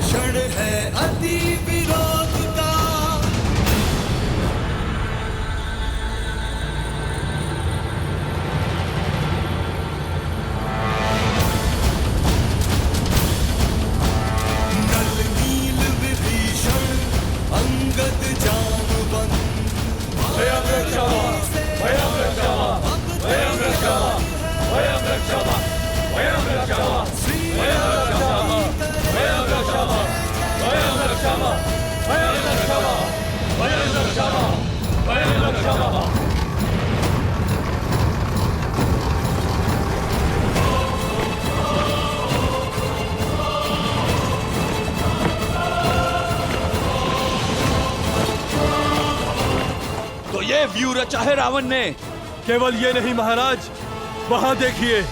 क्षण है अति विरोध का। नल नील विभीषण अंगद जानुबंद। भयं रक्षामा, भयं रक्षामा, भयं रक्षामा, भयं रक्षामा, भयं रक्षामा, भयं रक्षामा, भयं रक्षामा, भयं रक्षामा, भयं रक्षामा, भयं रक्षामा, भयं रक्षामा। तो ये व्यू रचा है रावण ने। केवल ये नहीं महाराज, वहां देखिए।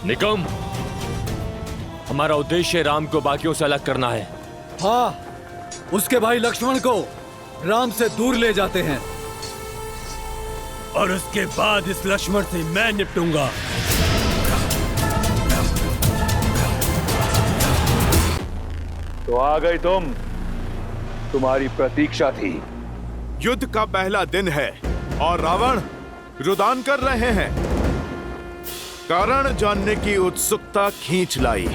निकम, हमारा उद्देश्य राम को बाकियों से अलग करना है। हाँ, उसके भाई लक्ष्मण को राम से दूर ले जाते हैं और उसके बाद इस लक्ष्मण से मैं निपटूंगा। तो आ गई तुम, तुम्हारी प्रतीक्षा थी। युद्ध का पहला दिन है और रावण रुदान कर रहे हैं। कारण जानने की उत्सुकता खींच लाई।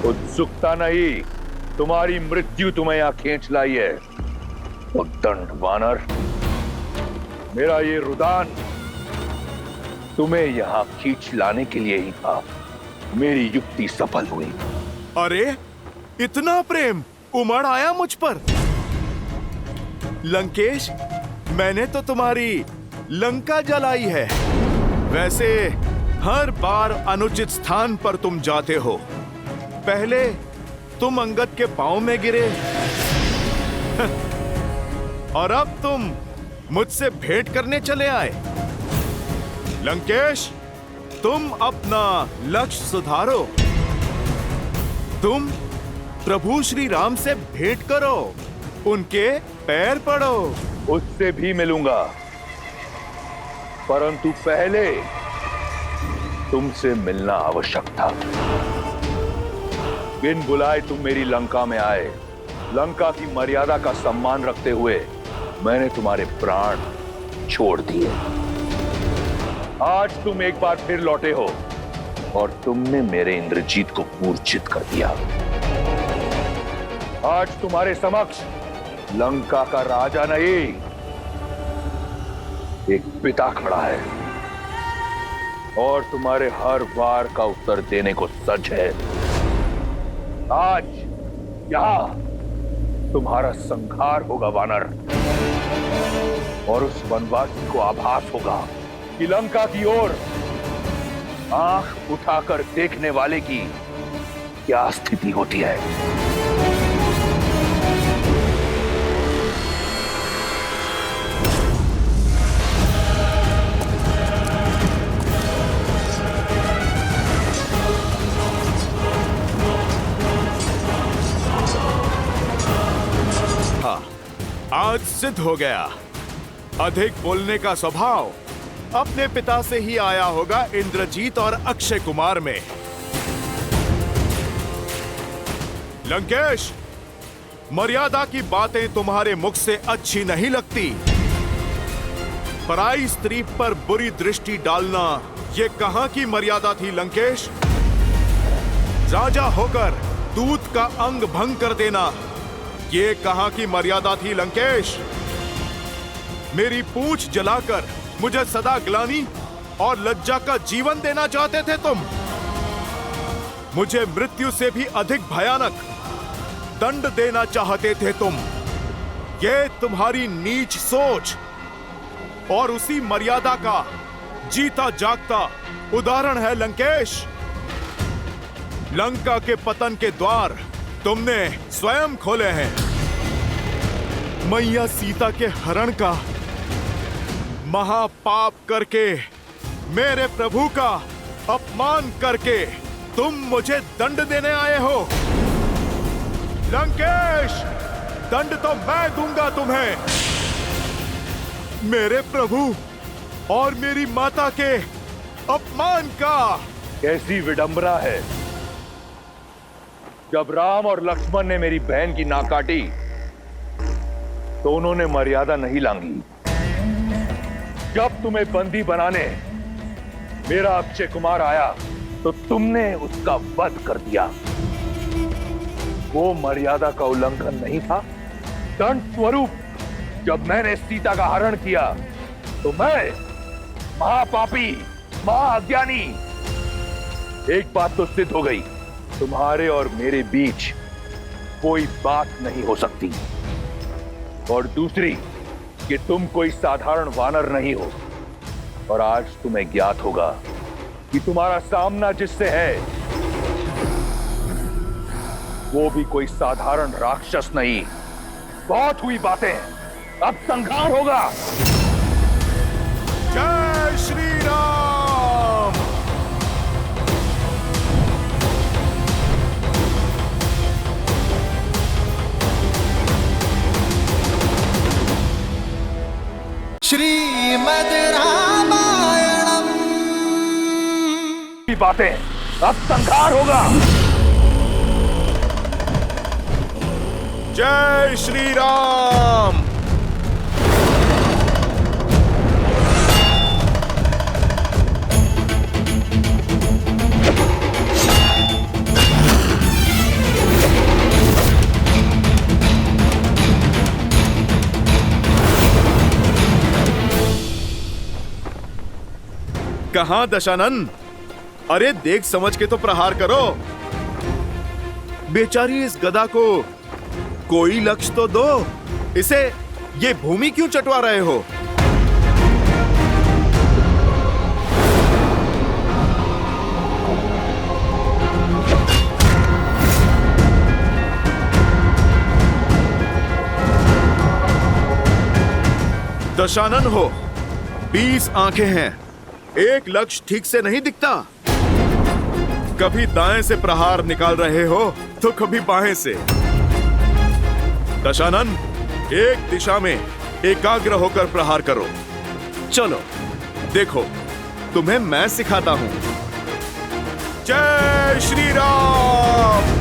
उत्सुकता नहीं, तुम्हारी मृत्यु तुम्हें यहां खींच लाई है। उद्दंड वानर, मेरा ये रुदान तुम्हें यहां खींच लाने के लिए ही था। मेरी युक्ति सफल हुई। अरे इतना प्रेम उमड़ आया मुझ पर। लंकेश, मैंने तो तुम्हारी लंका जलाई है। वैसे हर बार अनुचित स्थान पर तुम जाते हो। पहले तुम अंगद के पांव में गिरे और अब तुम मुझसे भेंट करने चले आए। लंकेश, तुम अपना लक्ष्य सुधारो। तुम प्रभु श्री राम से भेंट करो, उनके पैर पड़ो। उससे भी मिलूंगा, परंतु पहले तुमसे मिलना आवश्यक था। बिन बुलाए तुम मेरी लंका में आए। लंका की मर्यादा का सम्मान रखते हुए मैंने तुम्हारे प्राण छोड़ दिए। आज तुम एक बार फिर लौटे हो और तुमने मेरे इंद्रजीत को मूर्छित कर दिया। आज तुम्हारे समक्ष लंका का राजा नहीं, एक पिता खड़ा है और तुम्हारे हर वार का उत्तर देने को सच है। आज यहां तुम्हारा संहार होगा वानर, और उस वनवासी को आभास होगा कि लंका की ओर आंख उठाकर देखने वाले की क्या स्थिति होती है। आज सिद्ध हो गया, अधिक बोलने का स्वभाव अपने पिता से ही आया होगा इंद्रजीत और अक्षय कुमार में। लंकेश, मर्यादा की बातें तुम्हारे मुख से अच्छी नहीं लगती। पराई स्त्री पर बुरी दृष्टि डालना ये कहां की मर्यादा थी लंकेश? राजा होकर दूत का अंग भंग कर देना ये कहां की मर्यादा थी लंकेश? मेरी पूंछ जलाकर मुझे सदा ग्लानि और लज्जा का जीवन देना चाहते थे तुम। मुझे मृत्यु से भी अधिक भयानक दंड देना चाहते थे तुम। ये तुम्हारी नीच सोच और उसी मर्यादा का जीता जागता उदाहरण है लंकेश। लंका के पतन के द्वार तुमने स्वयं खोले हैं। मैया सीता के हरण का महापाप करके, मेरे प्रभु का अपमान करके तुम मुझे दंड देने आए हो। लंकेश, दंड तो मैं दूंगा तुम्हें। मेरे प्रभु और मेरी माता के अपमान का। कैसी विडंबना है, जब राम और लक्ष्मण ने मेरी बहन की नाक काटी तो उन्होंने मर्यादा नहीं लांगी। जब तुम्हें बंदी बनाने मेरा अक्षय कुमार आया तो तुमने उसका वध कर दिया। वो मर्यादा का उल्लंघन नहीं था। दंड स्वरूप जब मैंने सीता का हरण किया तो मैं महापापी, महाअज्ञानी। एक बात तो सिद्ध हो गई, तुम्हारे और मेरे बीच कोई बात नहीं हो सकती, और दूसरी कि तुम कोई साधारण वानर नहीं हो। और आज तुम्हें ज्ञात होगा कि तुम्हारा सामना जिससे है वो भी कोई साधारण राक्षस नहीं। बहुत हुई बातें, अब संहार होगा। जय श्री राम। बातें, अब संहार होगा। जय श्री राम। कहां दशानन? अरे देख समझ के तो प्रहार करो। बेचारी इस गदा को कोई लक्ष्य तो दो। इसे ये भूमि क्यों चटवा रहे हो? दशानन हो, 20 आंखें हैं, एक लक्ष्य ठीक से नहीं दिखता। कभी दाएं से प्रहार निकाल रहे हो तो कभी बाएं से। दशानन, एक दिशा में एकाग्र होकर प्रहार करो। चलो देखो, तुम्हें मैं सिखाता हूं। जय श्री राम।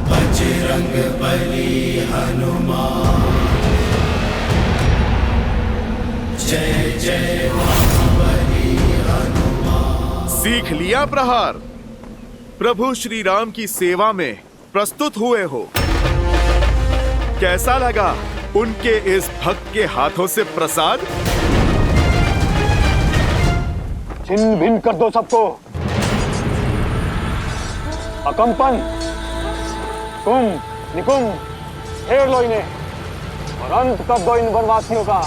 बजरंग बली हनुमान, जय जय महाबली हनुमान। सीख लिया प्रहार? प्रभु श्री राम की सेवा में प्रस्तुत हुए हो। कैसा लगा उनके इस भक्त के हाथों से प्रसाद? छिन्न भिन्न कर दो सबको। अकंपन, कुम निकुम घेर लो इन्हें और अंत कर दो इन वनवासियों का।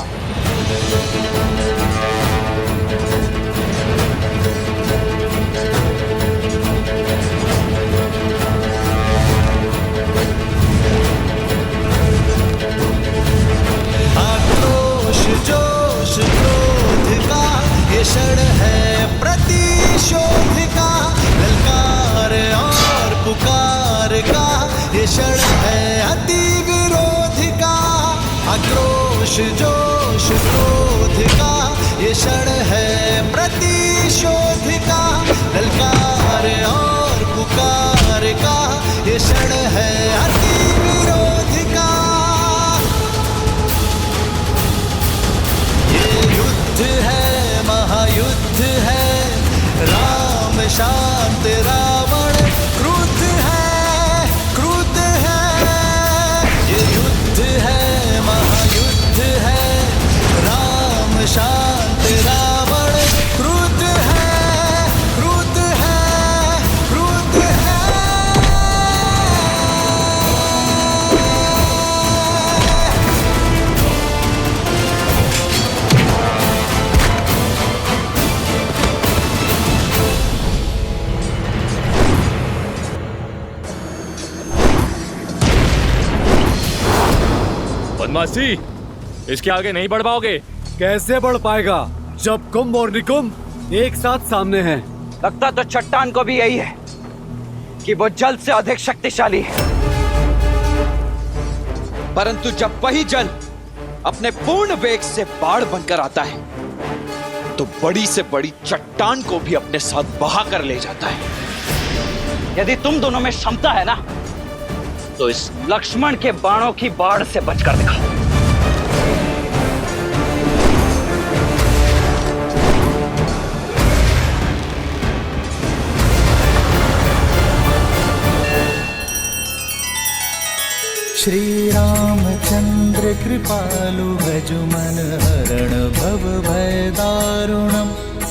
आक्रोश जोश क्रोध का ये क्षण है प्रतिशोध का, ललकार और पुकार का ये क्षण है अति विरोध का। आक्रोश जोश क्रोध का ये क्षण है प्रतिशोध का, ललकार और पुकार का ये क्षण है अति विरोध का। ये युद्ध है, महायुद्ध है, राम शांत रावण क्रुद्ध है, क्रुद्ध है। ये युद्ध है, महायुद्ध है, राम शांत रावण क्रुद्ध है, क्रुद्ध है, क्रुद्ध है। बदमाशी, इसके आगे नहीं बढ़ पाओगे। कैसे बढ़ पाएगा जब कुंभ और निकुंभ एक साथ सामने हैं? लगता तो चट्टान को भी यही है कि वो जल से अधिक शक्तिशाली है, परंतु जब वही जल अपने पूर्ण वेग से बाढ़ बनकर आता है तो बड़ी से बड़ी चट्टान को भी अपने साथ बहा कर ले जाता है। यदि तुम दोनों में क्षमता है ना, तो इस लक्ष्मण के बाणों की बाढ़ से बचकर दिखाओ। श्री रामचंद्र कृपालु भजुमन हरण भव भय दारुणम,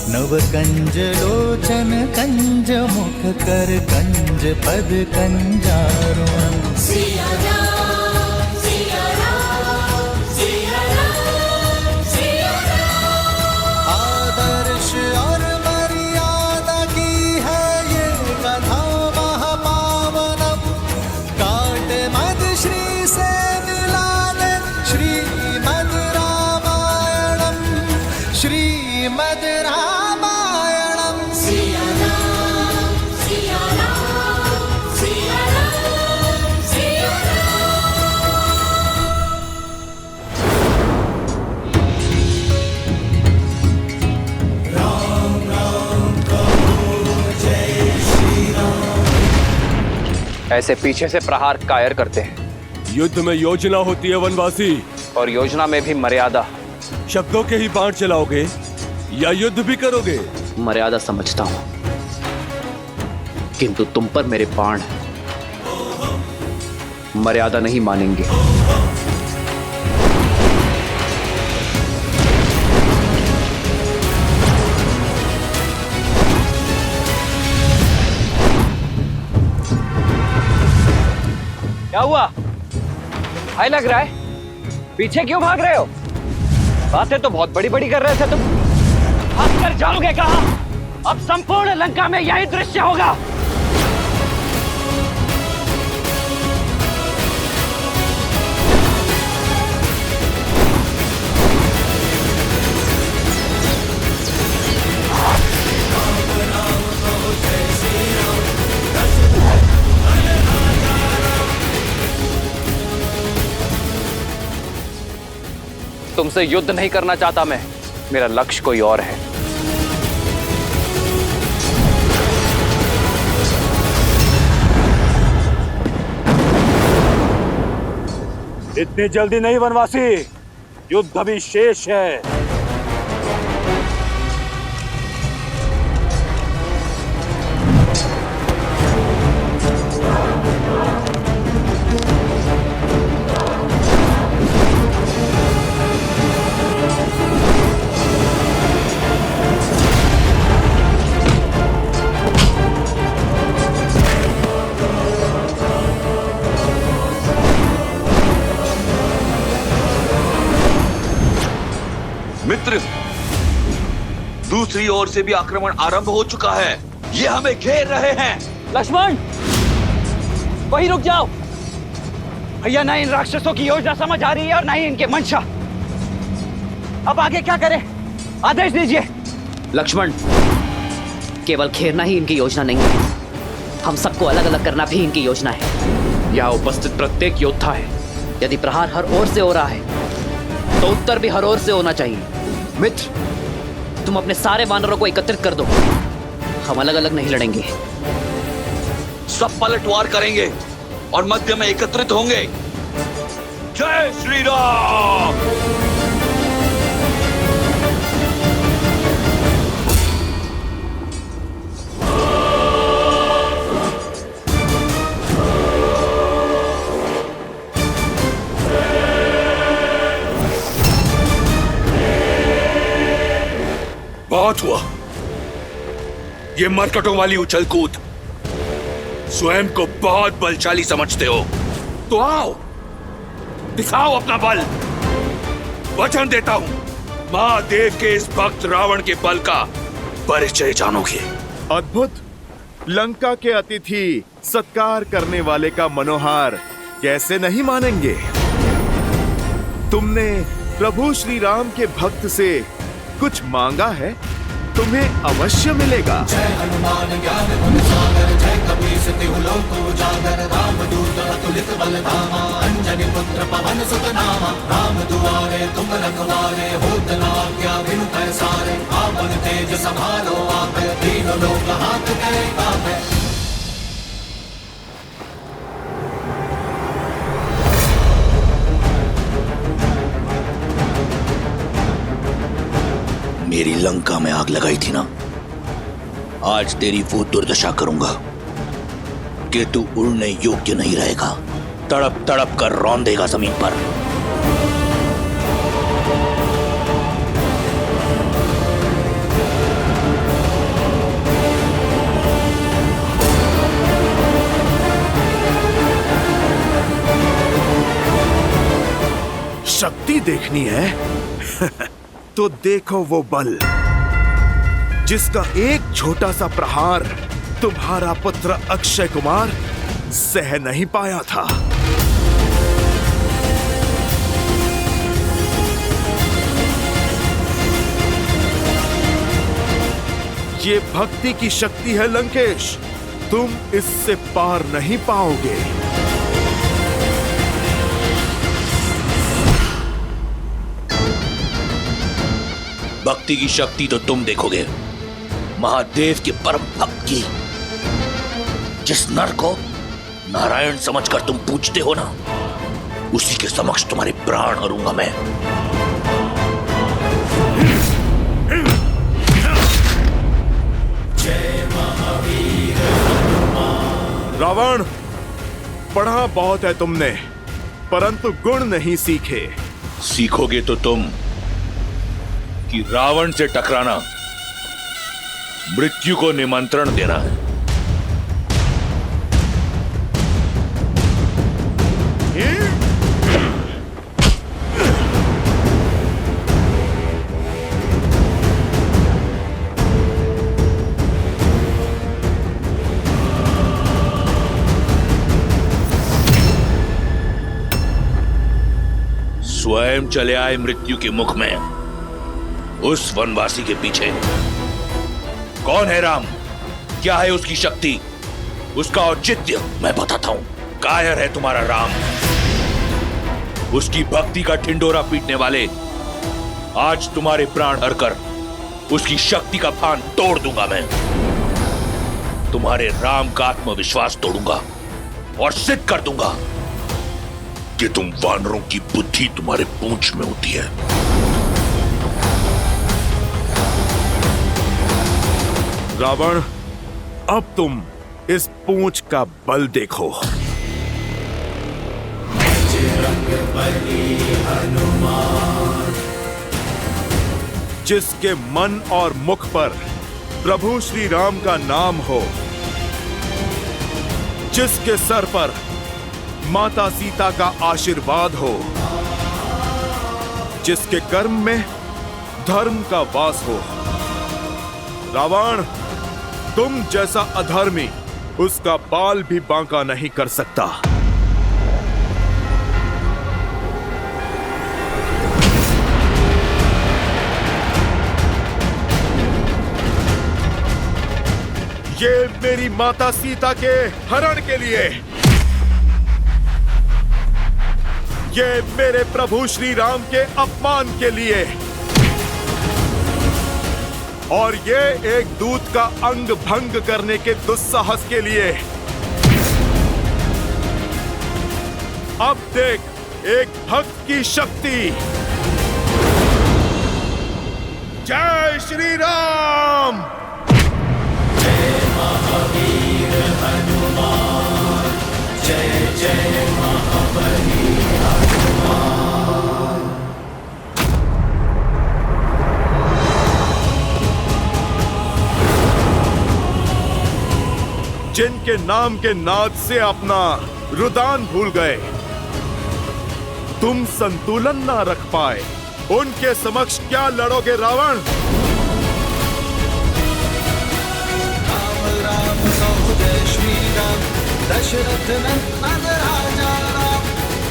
नव कंज लोचन कंज मुख कर कंज पद कंजारुणम। सिया राम, सिया राम, सिया राम, सिया राम। आदर्श और मर्यादा की है ये कथा महापावनम, काट मद श्री से मिला दे श्रीमद् रामायणम, श्रीमद् रामायणम। सिया राम, सिया राम, सिया राम, ऐसे पीछे से प्रहार कायर करते हैं। युद्ध में योजना होती है वनवासी, और योजना में भी मर्यादा। शब्दों के ही बाण चलाओगे या युद्ध भी करोगे? मर्यादा समझता हूं, किंतु तुम पर मेरे बाण मर्यादा नहीं मानेंगे। क्या हुआ? हाय लग रहा है, पीछे क्यों भाग रहे हो? बातें तो बहुत बड़ी बड़ी कर रहे थे तुम। भाग कर जाओगे कहां? अब संपूर्ण लंका में यही दृश्य होगा। तुमसे युद्ध नहीं करना चाहता मैं, मेरा लक्ष्य कोई और है। इतनी जल्दी नहीं वनवासी, युद्ध अभी शेष है। मित्र, दूसरी ओर से भी आक्रमण आरंभ हो चुका है। ये हमें घेर रहे हैं। लक्ष्मण, वहीं रुक जाओ। भैया, ना इन राक्षसों की योजना समझ आ रही है और ना ही इनके मंशा। अब आगे क्या करें? आदेश दीजिए। लक्ष्मण, केवल घेरना ही इनकी योजना नहीं है, हम सबको अलग अलग करना भी इनकी योजना है। यहाँ उपस्थित प्रत्येक योद्धा है, यदि प्रहार हर ओर से हो रहा है तो उत्तर भी हर ओर से होना चाहिए। मित्र, तुम अपने सारे वानरों को एकत्रित कर दो, हम अलग अलग नहीं लड़ेंगे। सब पलटवार करेंगे और मध्य में एकत्रित होंगे। जय श्री राम। बहुत हुआ, ये मरकटों वाली उछल कूद। स्वयं को बहुत बलशाली समझते हो तो आओ, दिखाओ अपना बल। वचन देता हूं, महादेव के इस भक्त रावण के बल का परिचय जानोगे। अद्भुत। लंका के अतिथि सत्कार करने वाले का मनोहार कैसे नहीं मानेंगे। तुमने प्रभु श्री राम के भक्त से कुछ मांगा है, तुम्हें अवश्य मिलेगा। जय हनुमान ज्ञान गुण सागर, जय कपीस तिहु लोक उजागर, रामदूत अतुलित बल धामा, अंजनी पुत्र पवन सुत नामा, राम दुआरे तुम रखवारे, होत न आज्ञा बिनु पैसारे, आपन तेज संभालो आपे, तीनों लोक हाथ करे कापे। मेरी लंका में आग लगाई थी ना, आज तेरी वो दुर्दशा करूंगा कि तू उड़ने योग्य नहीं रहेगा। तड़प तड़प कर रौंदेगा जमीन पर। शक्ति देखनी है तो देखो वो बल जिसका एक छोटा सा प्रहार तुम्हारा पुत्र अक्षय कुमार सह नहीं पाया था। ये भक्ति की शक्ति है लंकेश, तुम इससे पार नहीं पाओगे। भक्ति की शक्ति तो तुम देखोगे, महादेव के परम भक्त की। जिस नर को नारायण समझकर तुम पूछते हो ना, उसी के समक्ष तुम्हारे प्राण हरूंगा मैं। रावण, पढ़ा बहुत है तुमने, परंतु गुण नहीं सीखे। सीखोगे तो तुम कि रावण से टकराना मृत्यु को निमंत्रण देना है। स्वयं चले आए मृत्यु के मुख में, उस वनवासी के पीछे। कौन है राम? क्या है उसकी शक्ति, उसका औचित्य? मैं बताता हूं। कायर है तुम्हारा राम, उसकी भक्ति का ढिंडोरा पीटने वाले। आज तुम्हारे प्राण हरकर उसकी शक्ति का फान तोड़ दूंगा मैं। तुम्हारे राम का आत्मविश्वास तोड़ूंगा और सिद्ध कर दूंगा कि तुम वानरों की बुद्धि तुम्हारे पूंछ में होती है। रावण, अब तुम इस पूंछ का बल देखो। जिसके मन और मुख पर प्रभु श्री राम का नाम हो, जिसके सर पर माता सीता का आशीर्वाद हो, जिसके कर्म में धर्म का वास हो। रावण, तुम जैसा अधर्मी उसका बाल भी बांका नहीं कर सकता। ये मेरी माता सीता के हरण के लिए, ये मेरे प्रभु श्री राम के अपमान के लिए, और ये एक दूत का अंग भंग करने के दुस्साहस के लिए। अब देख एक भक्त की शक्ति। जय श्री राम। जय महावीर हनुमान, जय जय महाबली हनुमान। जिनके नाम के नाद से अपना रुदान भूल गए, तुम संतुलन ना रख पाए, उनके समक्ष क्या लड़ोगे रावण? राम कहु जय श्री राम, दशरथ नंदन राजा राम।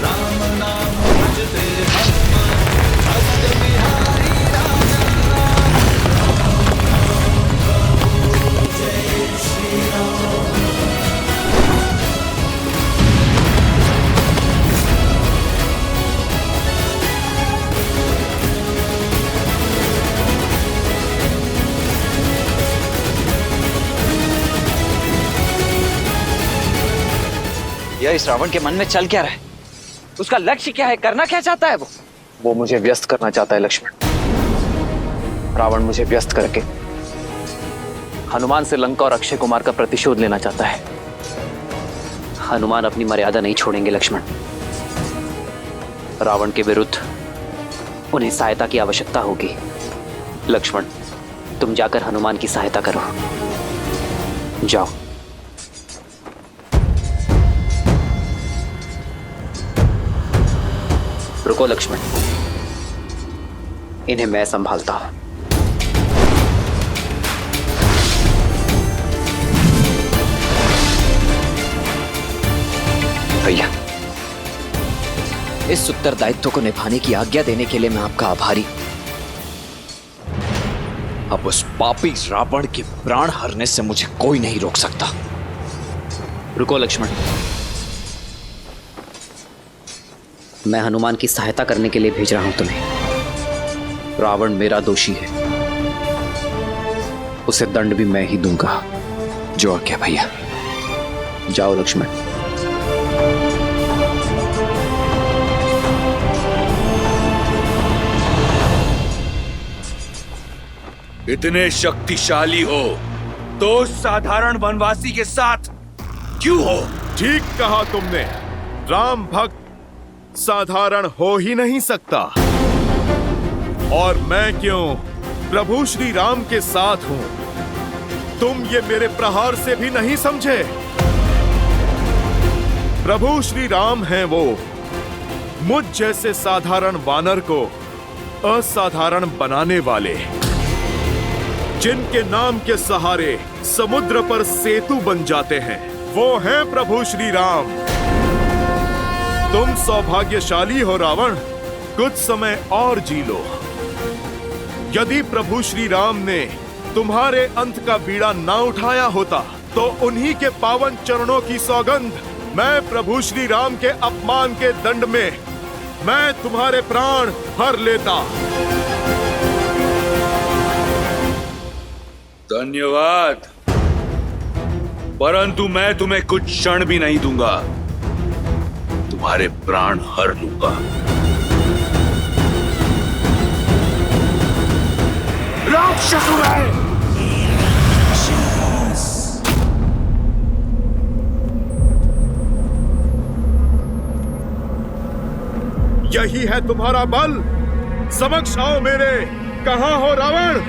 राम नाम भजते हनुमान, भक्त बिहारी राजा राम। राम कहु जय श्री राम। यह इस रावण के मन में चल क्या रहा है? उसका लक्ष्य क्या है? करना क्या चाहता है वो मुझे व्यस्त करना चाहता है लक्ष्मण। रावण मुझे व्यस्त करके हनुमान से लंका और अक्षय कुमार का प्रतिशोध लेना चाहता है। हनुमान अपनी मर्यादा नहीं छोड़ेंगे लक्ष्मण। रावण के विरुद्ध उन्हें सहायता की आवश्यकता होगी। लक्ष्मण, तुम जाकर हनुमान की सहायता करो। जाओ। रुको लक्ष्मण, इन्हें मैं संभालता हूं। भैया, इस उत्तरदायित्व को निभाने की आज्ञा देने के लिए मैं आपका आभारी। अब उस पापी रावण के प्राण हरने से मुझे कोई नहीं रोक सकता। रुको लक्ष्मण, मैं हनुमान की सहायता करने के लिए भेज रहा हूं तुम्हें। रावण मेरा दोषी है, उसे दंड भी मैं ही दूंगा। जो आज्ञा भैया। जाओ लक्ष्मण। इतने शक्तिशाली हो तो उस साधारण वनवासी के साथ क्यों हो? ठीक कहा तुमने। राम भक्त साधारण हो ही नहीं सकता। और मैं क्यों प्रभु श्री राम के साथ हूं, तुम ये मेरे प्रहार से भी नहीं समझे। प्रभु श्री राम हैं वो, मुझ जैसे साधारण वानर को असाधारण बनाने वाले, जिनके नाम के सहारे समुद्र पर सेतु बन जाते हैं, वो हैं प्रभु श्री राम। तुम सौभाग्यशाली हो रावण, कुछ समय और जी लो। यदि प्रभु श्री राम ने तुम्हारे अंत का बीड़ा ना उठाया होता तो उन्हीं के पावन चरणों की सौगंध, मैं प्रभु श्री राम के अपमान के दंड में मैं तुम्हारे प्राण हर लेता। धन्यवाद, परंतु मैं तुम्हें कुछ क्षण भी नहीं दूंगा। तुम्हारे प्राण हर लूंगा। राक्षस है। यही है तुम्हारा बल? समक्ष आओ मेरे। कहां हो रावण?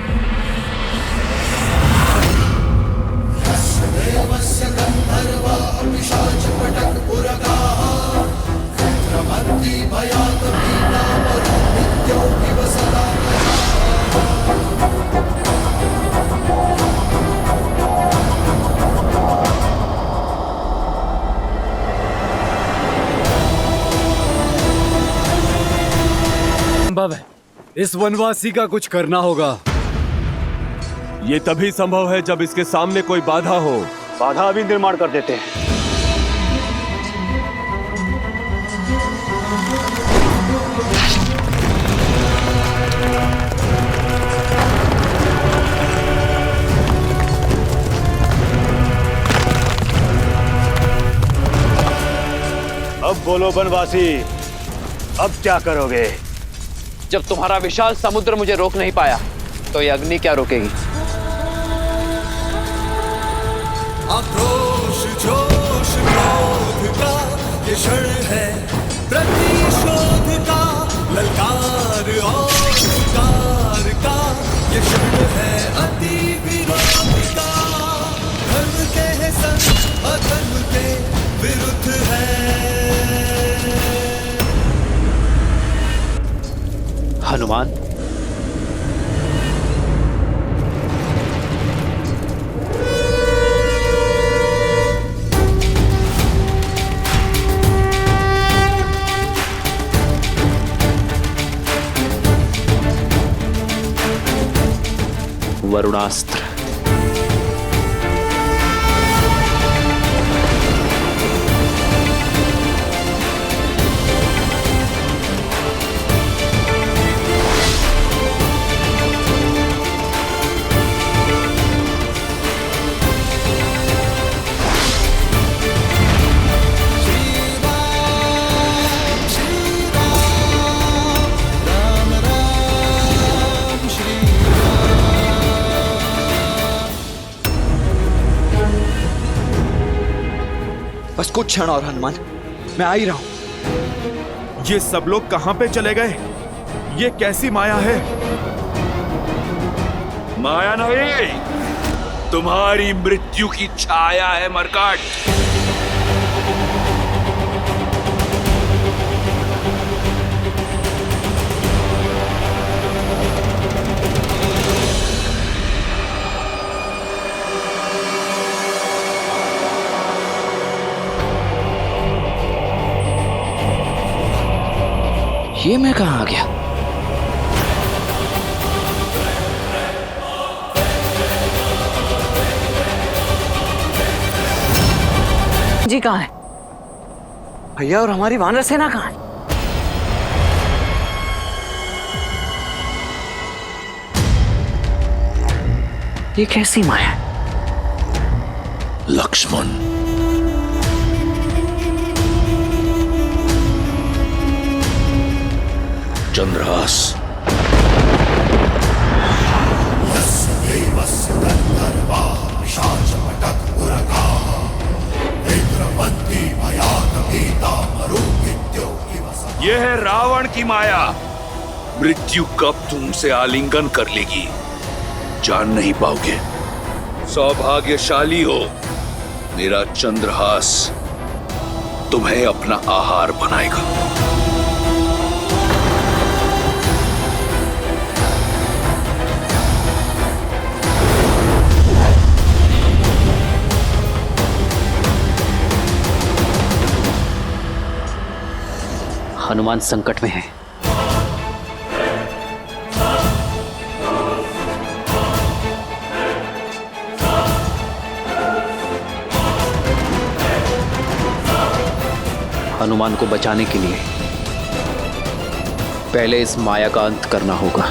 संभव है, इस वनवासी का कुछ करना होगा। ये तभी संभव है जब इसके सामने कोई बाधा हो। बाधा भी निर्माण कर देते हैं। अब बोलो वनवासी, अब क्या करोगे? जब तुम्हारा विशाल समुद्र मुझे रोक नहीं पाया तो ये अग्नि क्या रोकेगी? आक्रोश जोश क्रोध का ये क्षण है, प्रतिशोध का ललकार और शिकार का ये क्षण है, अति विरोध का। धर्म के संग अधर्म के विरुद्ध है। हनुमान, वरुणास्त्र। बस कुछ क्षण और हनुमान, मैं आ ही रहा हूं। ये सब लोग कहां पे चले गए? ये कैसी माया है? माया नहीं, तुम्हारी मृत्यु की छाया है मरकाट। ये मैं कहां आ गया? जी कहां है? भैया और हमारी वानर सेना कहां है? ये कैसी माया है? लक्ष्मण, चंद्रहास, यह है रावण की माया। मृत्यु कब तुमसे आलिंगन कर लेगी जान नहीं पाओगे। सौभाग्यशाली हो, मेरा चंद्रहास तुम्हें अपना आहार बनाएगा। हनुमान संकट में है। हनुमान को बचाने के लिए पहले इस माया का अंत करना होगा।